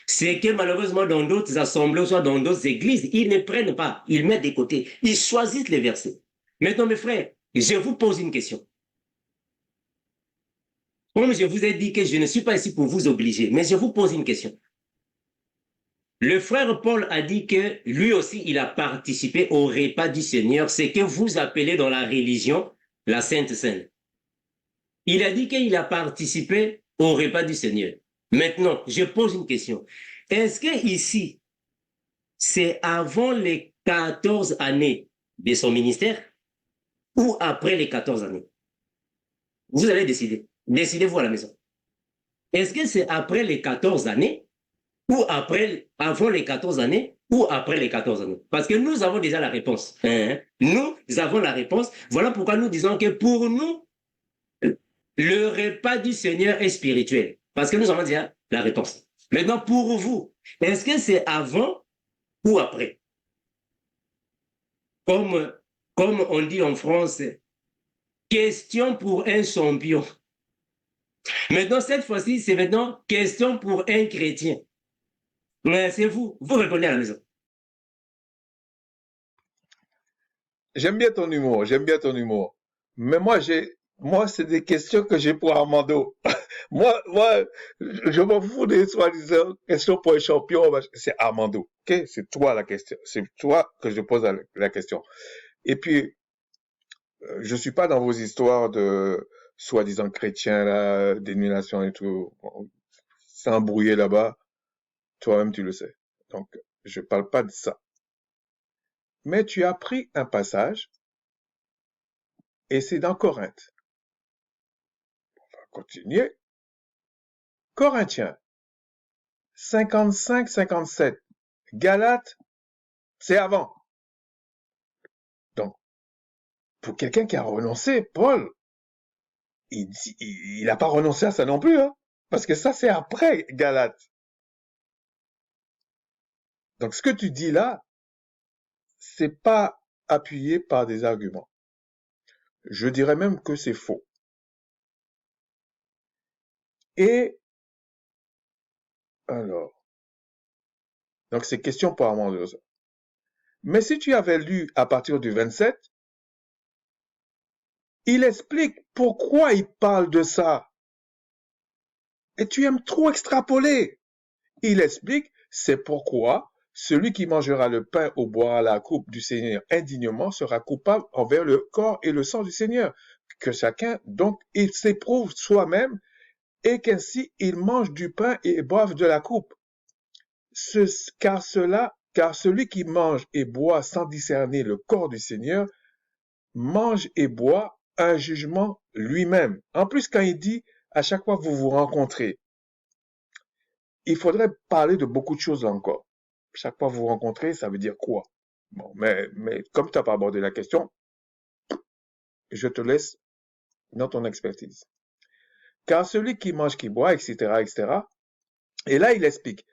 C'est que malheureusement, dans d'autres assemblées, soit dans d'autres églises, ils ne prennent pas, ils mettent de côté, ils choisissent les versets. Maintenant, mes frères, je vous pose une question. Comme je vous ai dit que je ne suis pas ici pour vous obliger, mais je vous pose une question. Le frère Paul a dit que lui aussi, il a participé au repas du Seigneur, ce que vous appelez dans la religion la Sainte Seine. Il a dit qu'il a participé au repas du Seigneur. Maintenant, je pose une question. Est-ce que ici, c'est avant les 14 années de son ministère ou après les 14 années? Vous allez décider. Décidez-vous à la maison. Est-ce que c'est après les 14 années ou avant les 14 années ou après les 14 années? Parce que nous avons déjà la réponse. Nous avons la réponse. Voilà pourquoi nous disons que pour nous, le repas du Seigneur est spirituel. Parce que nous avons déjà la réponse. Maintenant, pour vous, est-ce que c'est avant ou après? Comme on dit en France, question pour un champion. Maintenant, cette fois-ci, c'est maintenant question pour un chrétien. Mais c'est vous. Vous répondez à la maison. J'aime bien ton humour, j'aime bien ton humour. Mais moi, c'est des questions que j'ai pour Armando. Moi, je m'en fous des soi-disant questions pour un champion. C'est Armando. Ok? C'est toi la question. C'est toi que je pose la question. Et puis, je suis pas dans vos histoires de soi-disant chrétiens, là, d'émulation et tout. C'est embrouillé là-bas. Toi-même, tu le sais. Donc, je parle pas de ça. Mais tu as pris un passage et c'est dans Corinthe. On va continuer. Corinthiens 55-57. Galates, c'est avant. Donc, pour quelqu'un qui a renoncé, Paul, il n'a pas renoncé à ça non plus, hein, parce que ça, c'est après Galates. Donc, ce que tu dis là, c'est pas appuyé par des arguments. Je dirais même que c'est faux. Et alors, donc c'est question pour Armand. Mais si tu avais lu à partir du 27, il explique pourquoi il parle de ça. Et tu aimes trop extrapoler. Il explique, c'est pourquoi celui qui mangera le pain ou boira la coupe du Seigneur indignement sera coupable envers le corps et le sang du Seigneur. Que chacun, donc, il s'éprouve soi-même et qu'ainsi il mange du pain et boive de la coupe. Car celui qui mange et boit sans discerner le corps du Seigneur mange et boit un jugement lui-même. En plus, quand il dit à chaque fois que vous vous rencontrez, il faudrait parler de beaucoup de choses là encore. Chaque fois que vous vous rencontrez, ça veut dire quoi? Bon, mais comme tu n'as pas abordé la question, je te laisse dans ton expertise. Car celui qui mange, qui boit, etc., etc. Et là, il explique.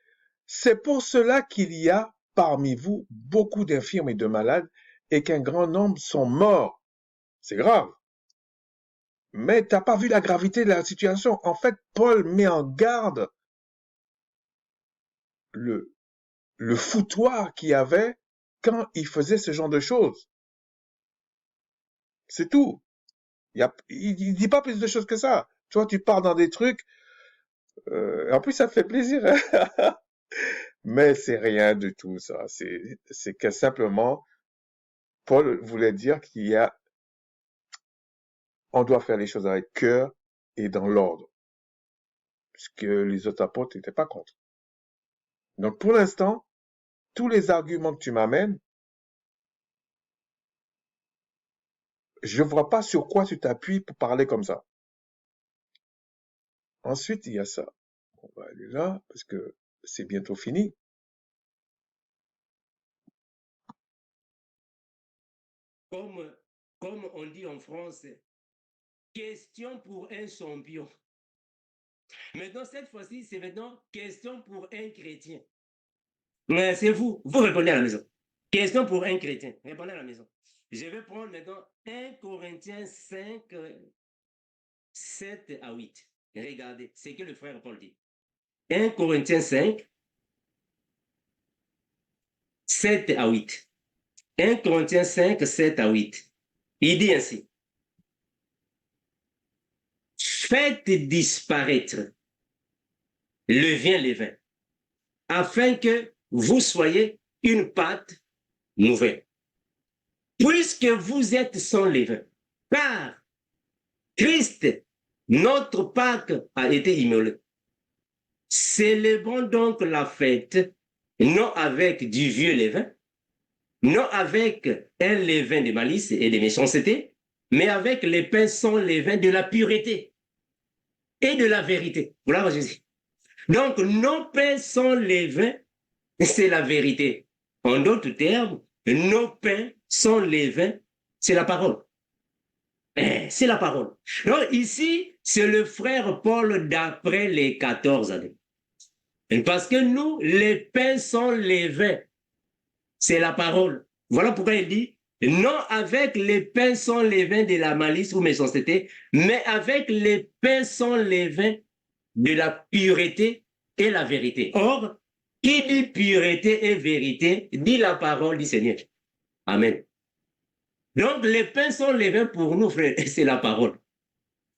C'est pour cela qu'il y a parmi vous beaucoup d'infirmes et de malades et qu'un grand nombre sont morts. C'est grave. Mais t'as pas vu la gravité de la situation. En fait, Paul met en garde le, le foutoir qu'il y avait quand il faisait ce genre de choses. C'est tout. Il dit pas plus de choses que ça. Toi, tu pars dans des trucs. En plus, ça te fait plaisir, hein. Mais c'est rien du tout, ça. C'est que simplement, Paul voulait dire on doit faire les choses avec cœur et dans l'ordre. Puisque les autres apôtres n'étaient pas contre. Donc, pour l'instant, tous les arguments que tu m'amènes, je ne vois pas sur quoi tu t'appuies pour parler comme ça. Ensuite, il y a ça. On va aller là, parce que c'est bientôt fini. Comme on dit en France, question pour un champion. Maintenant, cette fois-ci, c'est maintenant question pour un chrétien. Mais c'est vous répondez à la maison. Question pour un chrétien, répondez à la maison. Je vais prendre maintenant 1 Corinthiens 5, 7 à 8. Regardez, c'est que le frère Paul dit. 1 Corinthiens 5, 7 à 8. 1 Corinthiens 5, 7 à 8. Il dit ainsi. Faites disparaître le vin levain, afin que vous soyez une pâte nouvelle. Puisque vous êtes sans levain, car Christ, notre Pâque, a été immolé. Célébrons donc la fête, non avec du vieux levain, non avec un levain de malice et de méchanceté, mais avec les pains sans levain de la pureté et de la vérité. Voilà Jésus. Donc, nos pains sans levain, c'est la vérité. En d'autres termes, nos pains sans levain, c'est la parole. C'est la parole. Donc, ici, c'est le frère Paul d'après les 14 années. Parce que nous, les pains sans levain, c'est la parole. Voilà pourquoi il dit, non avec les pains sans levain de la malice ou méchanceté, mais avec les pains sans levain de la pureté et la vérité. Or, qui dit pureté et vérité, dit la parole du Seigneur. Amen. Donc, les pains sans levain pour nous, frères, c'est la parole.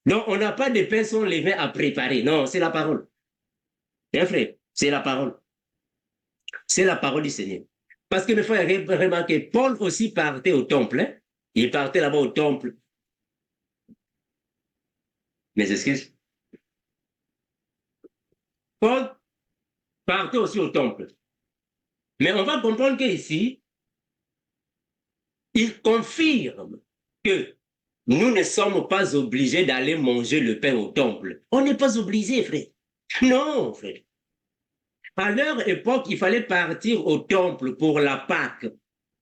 Donc, on n'a pas de pain sans levain à préparer. Non, c'est la parole. Bien frère, c'est la parole. C'est la parole du Seigneur. Parce que le frère a remarqué, Paul aussi partait au temple. Hein? Il partait là-bas au temple. Mes excuses. Paul partait aussi au temple. Mais on va comprendre qu'ici, il confirme que nous ne sommes pas obligés d'aller manger le pain au temple. On n'est pas obligé, frère. Non, frère. À leur époque, il fallait partir au temple pour la Pâque.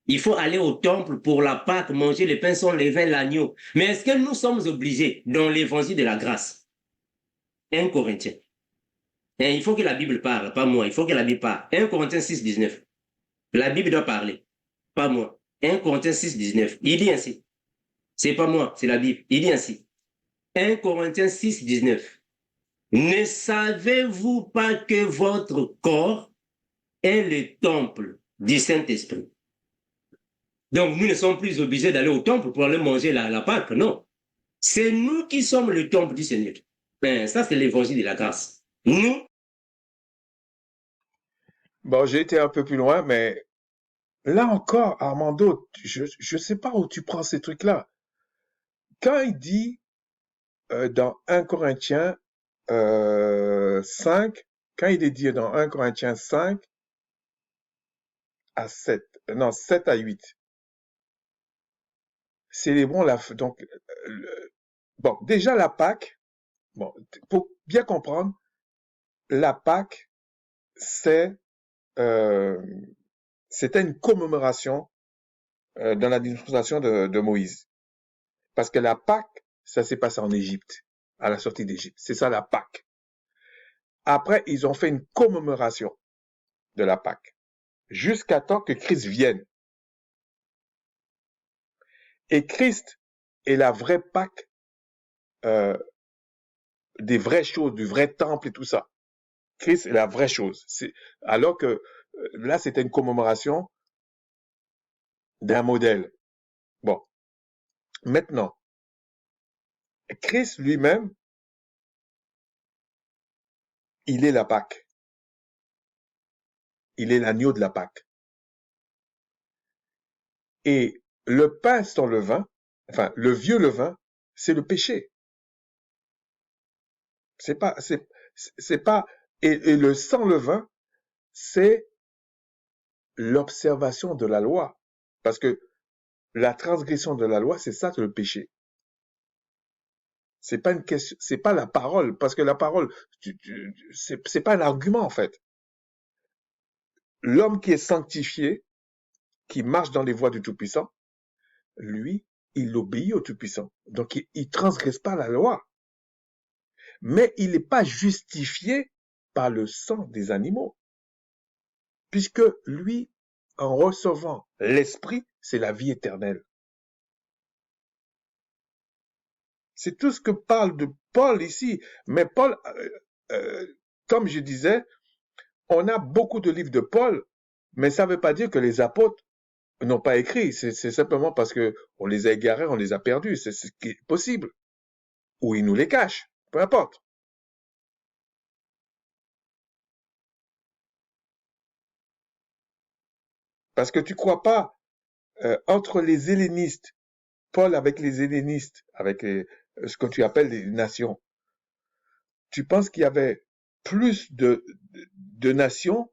Il faut aller au temple pour la Pâque, manger le pain sans levain, l'agneau. Mais est-ce que nous sommes obligés dans l'évangile de la grâce? 1 Corinthiens. Et il faut que la Bible parle, pas moi. Il faut que la Bible parle. 1 Corinthiens 6, 19. La Bible doit parler, pas moi. 1 Corinthiens 6, 19. Il dit ainsi. C'est pas moi, c'est la Bible. Il dit ainsi. 1 Corinthiens 6, 19. Ne savez-vous pas que votre corps est le temple du Saint-Esprit? Donc, nous ne sommes plus obligés d'aller au temple pour aller manger la Pâque, non. C'est nous qui sommes le temple du Seigneur. Ben, ça, c'est l'évangile de la grâce. Nous, Bon, j'ai été un peu plus loin, mais là encore, Armando, je sais pas où tu prends ces trucs-là. Quand il dit dans 1 Corinthiens 5, quand il est dit dans 1 Corinthiens 5 à 7, non, 7 à 8, célébrons donc, bon, déjà la Pâque, bon, pour bien comprendre, la Pâque, euh, c'était une commémoration dans la dispensation de Moïse. Parce que la Pâque, ça s'est passé en Égypte, à la sortie d'Égypte. C'est ça la Pâque. Après, ils ont fait une commémoration de la Pâque, jusqu'à temps que Christ vienne. Et Christ est la vraie Pâque euh, des vraies choses, du vrai temple et tout ça. Christ est la vraie chose. Alors que là, c'était une commémoration d'un modèle. Bon, maintenant, Christ lui-même, il est la Pâque. Il est l'agneau de la Pâque. Et le pain sans levain, enfin, le vieux levain, c'est le péché. C'est pas, c'est pas, et le sans levain, c'est l'observation de la loi. Parce que la transgression de la loi, c'est ça, c'est le péché. C'est pas une question, c'est pas la parole, parce que la parole, c'est pas un argument, en fait. L'homme qui est sanctifié, qui marche dans les voies du Tout-Puissant, lui, il obéit au Tout-Puissant. Donc, il transgresse pas la loi. Mais il n'est pas justifié par le sang des animaux. Puisque lui, en recevant l'esprit, c'est la vie éternelle. C'est tout ce que parle de Paul ici. Mais Paul, comme je disais, on a beaucoup de livres de Paul, mais ça ne veut pas dire que les apôtres n'ont pas écrit. C'est simplement parce que on les a égarés, on les a perdus. C'est ce qui est possible. Ou ils nous les cachent. Peu importe. Parce que tu crois pas, entre les hellénistes, Paul avec les hellénistes, avec ce que tu appelles les nations, tu penses qu'il y avait plus de nations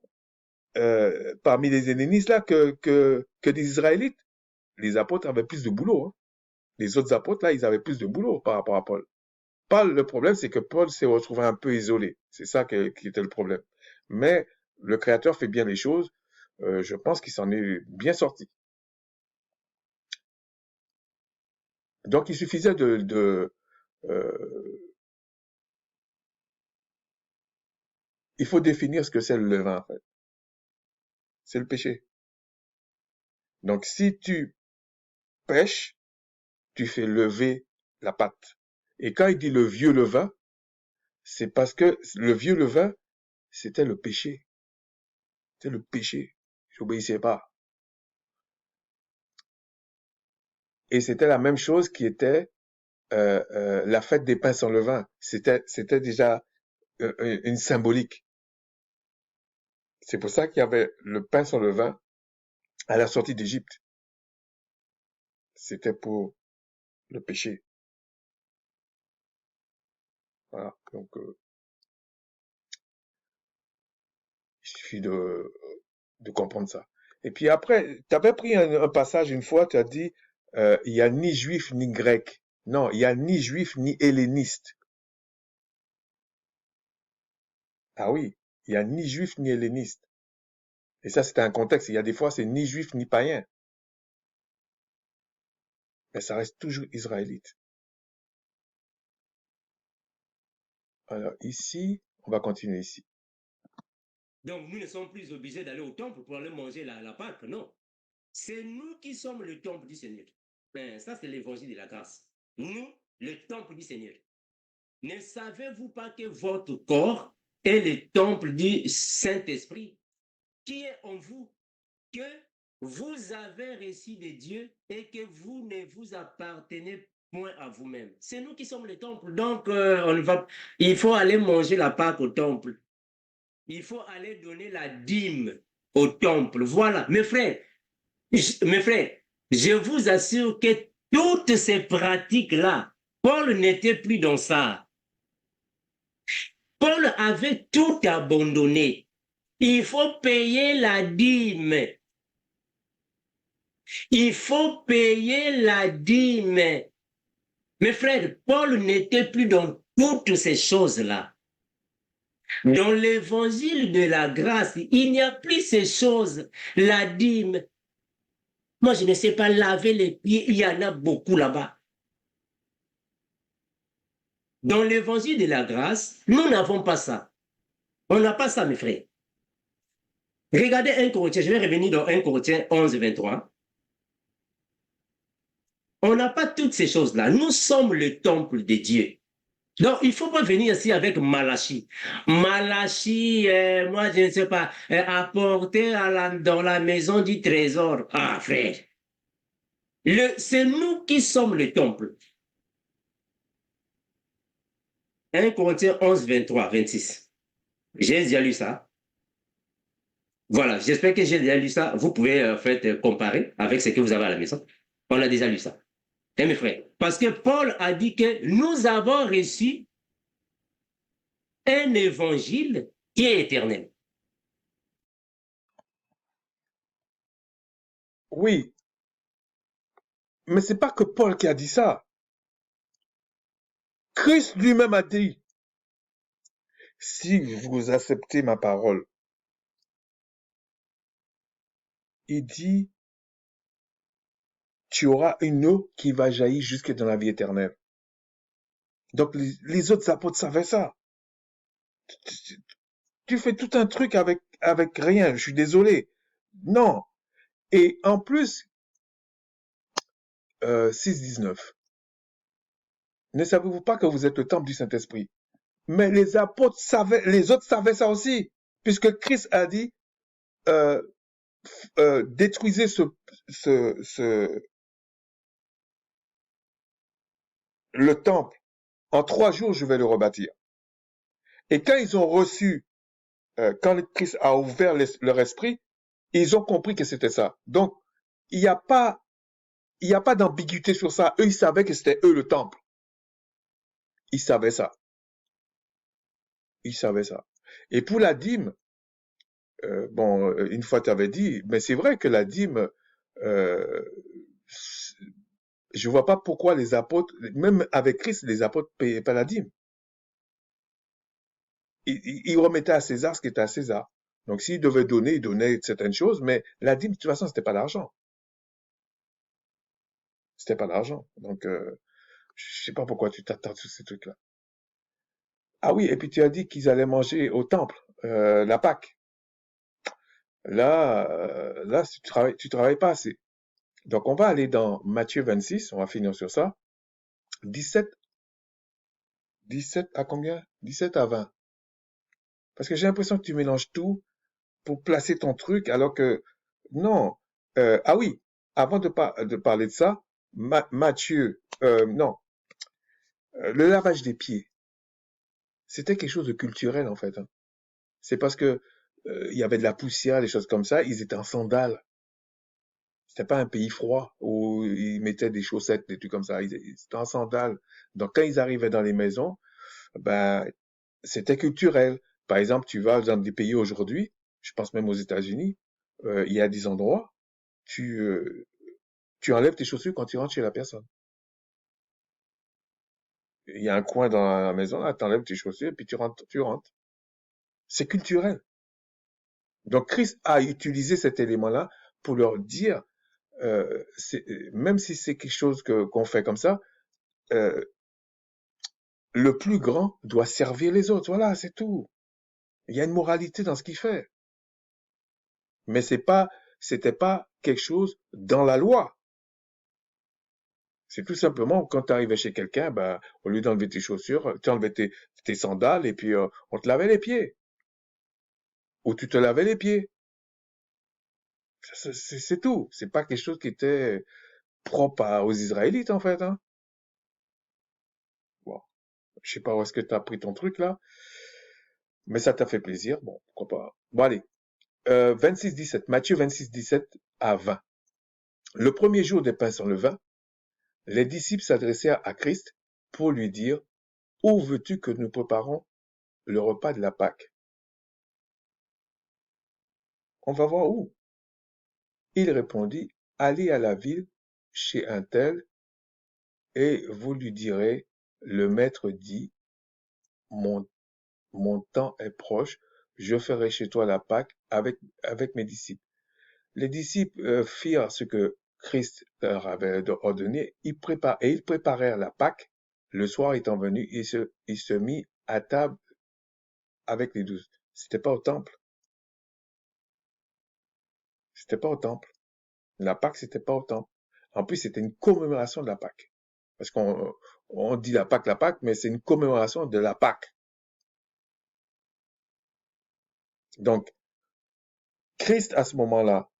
parmi les hellénistes là que des Israélites? Les apôtres avaient plus de boulot. Hein. Les autres apôtres là, ils avaient plus de boulot par rapport à Paul. Paul, le problème, c'est que Paul s'est retrouvé un peu isolé. C'est ça qui était le problème. Mais le Créateur fait bien les choses. Je pense qu'il s'en est bien sorti. Donc, il suffisait il faut définir ce que c'est le levain, en fait. C'est le péché. Donc, si tu pêches, tu fais lever la pâte. Et quand il dit le vieux levain, c'est parce que le vieux levain, c'était le péché. C'était le péché. J'obéissais pas. Et c'était la même chose qui était la fête des pains sans levain, c'était déjà une symbolique. C'est pour ça qu'il y avait le pain sans levain à la sortie d'Égypte. C'était pour le péché. Voilà. Donc, il suffit de comprendre ça. Et puis après, tu avais pris un passage une fois, tu as dit, il y a ni juif ni grec. Non, il y a ni juif ni helléniste. Ah oui, il y a ni juif ni helléniste. Et ça, c'était un contexte. Il y a des fois, c'est ni juif ni païen. Mais ça reste toujours israélite. Alors ici, on va continuer ici. Donc, nous ne sommes plus obligés d'aller au temple pour aller manger la Pâque, non. C'est nous qui sommes le temple du Seigneur. Ben, ça, c'est l'évangile de la grâce. Nous, le temple du Seigneur. Ne savez-vous pas que votre corps est le temple du Saint-Esprit qui est en vous, que vous avez reçu de Dieu et que vous ne vous appartenez point à vous-même. C'est nous qui sommes le temple. Donc, il faut aller manger la Pâque au temple. Il faut aller donner la dîme au temple. Voilà, mes frères, je vous assure que toutes ces pratiques-là, Paul n'était plus dans ça. Paul avait tout abandonné. Il faut payer la dîme. Il faut payer la dîme. Mes frères, Paul n'était plus dans toutes ces choses-là. Dans l'évangile de la grâce, il n'y a plus ces choses. La dîme. Moi, je ne sais pas laver les pieds. Il y en a beaucoup là-bas. Dans l'évangile de la grâce, nous n'avons pas ça. On n'a pas ça, mes frères. Regardez 1 Corinthiens, je vais revenir dans 1 Corinthiens 11, 23. On n'a pas toutes ces choses-là. Nous sommes le temple de Dieu. Donc, il ne faut pas venir ici avec Malachie. Malachie, moi, je ne sais pas, apporter dans la maison du trésor. Ah, frère. C'est nous qui sommes le temple. 1 Corinthiens 11, 23, 26. J'ai déjà lu ça. Voilà, j'espère que j'ai déjà lu ça. Vous pouvez en fait comparer avec ce que vous avez à la maison. On a déjà lu ça. Et mes frères, parce que Paul a dit que nous avons reçu un évangile qui est éternel. Oui, mais c'est pas que Paul qui a dit ça. Christ lui-même a dit, si vous acceptez ma parole, il dit, tu auras une eau qui va jaillir jusque dans la vie éternelle. Donc les autres apôtres savaient ça. Tu fais tout un truc avec rien, je suis désolé. Non. Et en plus, 6,19. Ne savez-vous pas que vous êtes le temple du Saint-Esprit? Mais les apôtres savaient, les autres savaient ça aussi, puisque Christ a dit, détruisez le temple. En 3 jours, je vais le rebâtir. Et quand ils ont reçu, quand Christ a ouvert leur esprit, ils ont compris que c'était ça. Donc, il n'y a pas d'ambiguïté sur ça. Eux, ils savaient que c'était eux le temple. Ils savaient ça. Ils savaient ça. Et pour la dîme, bon, une fois tu avais dit, mais c'est vrai que la dîme, je vois pas pourquoi les apôtres, même avec Christ, les apôtres payaient pas la dîme. Ils remettaient à César ce qui était à César. Donc s'ils devaient donner, ils donnaient certaines choses, mais la dîme, de toute façon, c'était pas l'argent. C'était pas l'argent. Donc, je sais pas pourquoi tu t'attardes sur ces trucs-là. Ah oui, et puis tu as dit qu'ils allaient manger au temple, la Pâque. Là, tu travailles pas assez. Donc, on va aller dans Matthieu 26, on va finir sur ça. 17, 17 à combien? 17 à 20. Parce que j'ai l'impression que tu mélanges tout pour placer ton truc, alors que, non. Ah oui, avant de parler de ça, Matthieu, non. Le lavage des pieds, c'était quelque chose de culturel en fait, hein. C'est parce que il y avait de la poussière, des choses comme ça, ils étaient en sandales. C'était pas un pays froid où ils mettaient des chaussettes, des trucs comme ça. Ils étaient en sandales. Donc quand ils arrivaient dans les maisons, ben c'était culturel. Par exemple, tu vas dans des pays aujourd'hui, je pense même aux États-Unis, il y a des endroits, tu tu enlèves tes chaussures quand tu rentres chez la personne. Il y a un coin dans la maison, là, tu enlèves tes chaussures et puis tu rentres, tu rentres. C'est culturel. Donc Christ a utilisé cet élément-là pour leur dire, même si c'est quelque chose qu'on fait comme ça, euh, le plus grand doit servir les autres. Voilà, c'est tout. Il y a une moralité dans ce qu'il fait. Mais c'était pas quelque chose dans la loi. C'est tout simplement quand tu arrivais chez quelqu'un, bah, au lieu d'enlever tes chaussures, tu enlevais tes sandales et puis on te lavait les pieds. Ou tu te lavais les pieds. C'est tout. C'est pas quelque chose qui était propre aux Israélites, en fait, hein. Bon, je sais pas où est-ce que tu as pris ton truc là, mais ça t'a fait plaisir. Bon, pourquoi pas. Bon, allez. 26-17, Matthieu 26-17 à 20. Le premier jour des pains sans levain, les disciples s'adressèrent à Christ pour lui dire, où veux-tu que nous préparions le repas de la Pâque? On va voir où. Il répondit, allez à la ville chez un tel et vous lui direz, le maître dit, mon, mon temps est proche, je ferai chez toi la Pâque avec mes disciples. Les disciples firent ce que Christ leur avait ordonné, ils préparèrent la Pâque. Le soir étant venu, il se mit à table avec les 12. C'était pas au temple. C'était pas au temple. La Pâque, c'était pas au temple. En plus, c'était une commémoration de la Pâque. Parce qu'on dit la Pâque, mais c'est une commémoration de la Pâque. Donc, Christ, à ce moment-là,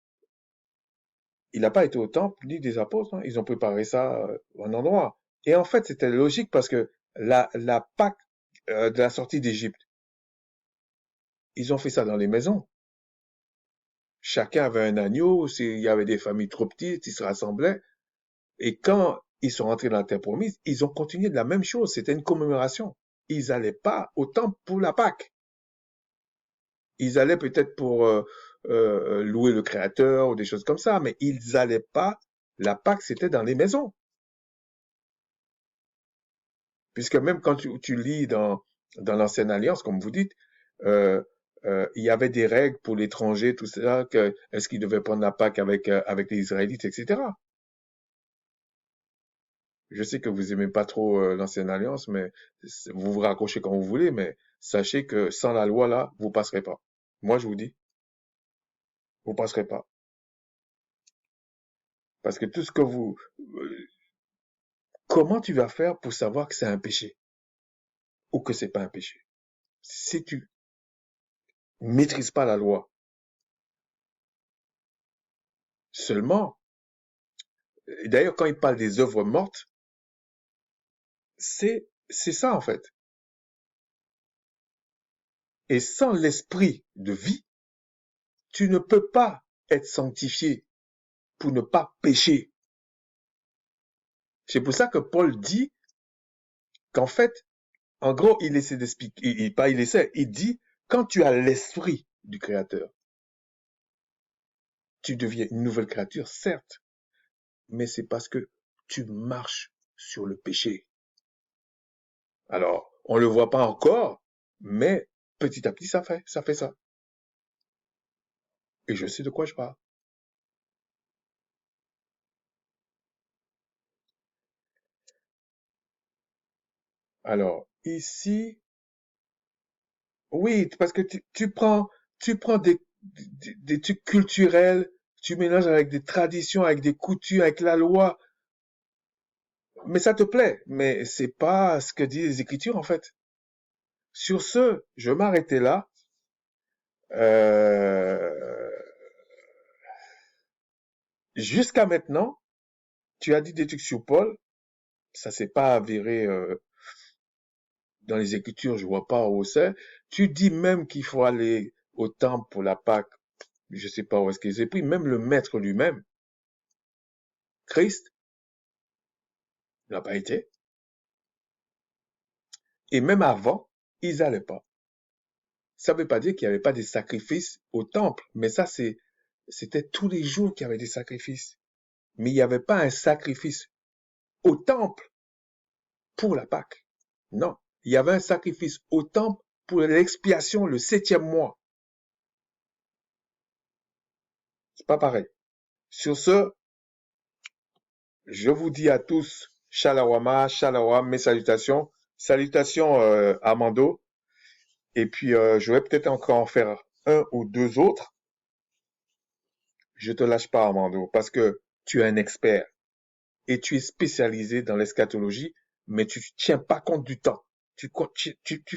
il n'a pas été au temple, ni des apôtres, hein. Ils ont préparé ça en endroit. Et en fait, c'était logique parce que la Pâque de la sortie d'Égypte, ils ont fait ça dans les maisons. Chacun avait un agneau, s'il y avait des familles trop petites, ils se rassemblaient. Et quand ils sont rentrés dans la terre promise, ils ont continué de la même chose. C'était une commémoration. Ils n'allaient pas au temple pour la Pâque. Ils allaient peut-être pour louer le Créateur ou des choses comme ça, mais ils n'allaient pas. La Pâque, c'était dans les maisons. Puisque même quand tu lis dans l'Ancienne Alliance, comme vous dites, euh, il y avait des règles pour l'étranger, tout ça, est-ce qu'ils devaient prendre la Pâque avec les Israélites, etc. Je sais que vous aimez pas trop l'Ancienne Alliance, mais vous vous raccrochez quand vous voulez, mais sachez que sans la loi, là, vous passerez pas. Moi, je vous dis, vous passerez pas. Parce que tout ce que comment tu vas faire pour savoir que c'est un péché ou que c'est pas un péché? Si tu maîtrises pas la loi, seulement, et d'ailleurs, quand il parle des œuvres mortes, c'est ça, en fait. Et sans l'esprit de vie, tu ne peux pas être sanctifié pour ne pas pécher. C'est pour ça que Paul dit qu'en fait, en gros, il essaie d'expliquer, pas il essaie, il dit, quand tu as l'esprit du Créateur, tu deviens une nouvelle créature, certes, mais c'est parce que tu marches sur le péché. Alors, on le voit pas encore, mais petit à petit, ça fait ça. Et je sais de quoi je parle. Alors, ici, oui, parce que tu prends des trucs culturels, tu mélanges avec des traditions, avec des coutumes, avec la loi, mais ça te plaît, mais c'est pas ce que disent les Écritures en fait. Sur ce, je vais m'arrêter là. Euh, Jusqu'à maintenant, tu as dit des trucs sur Paul, ça s'est pas avéré dans les Écritures, je vois pas où c'est. Tu dis même qu'il faut aller au temple pour la Pâque. Je sais pas où est-ce qu'il s'est pris. Même le maître lui-même, Christ, n'a pas été. Et même avant, ils allaient pas. Ça veut pas dire qu'il y avait pas des sacrifices au temple, mais ça c'était tous les jours qu'il y avait des sacrifices. Mais il n'y avait pas un sacrifice au temple pour la Pâque. Non. Il y avait un sacrifice au temple pour l'expiation le 7e mois. C'est pas pareil. Sur ce, je vous dis à tous, Shalawama, Shalawam, mes salutations. Salutations, Armando. Et puis, je vais peut-être encore en faire un ou deux autres. Je te lâche pas, Armando, parce que tu es un expert et tu es spécialisé dans l'eschatologie, mais tu tiens pas compte du temps. Tu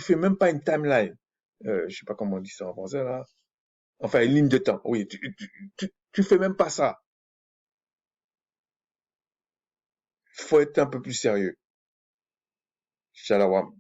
fais même pas une timeline. Je sais pas comment on dit ça en français, là. Enfin, une ligne de temps. Oui, tu fais même pas ça. Faut être un peu plus sérieux. Shalom.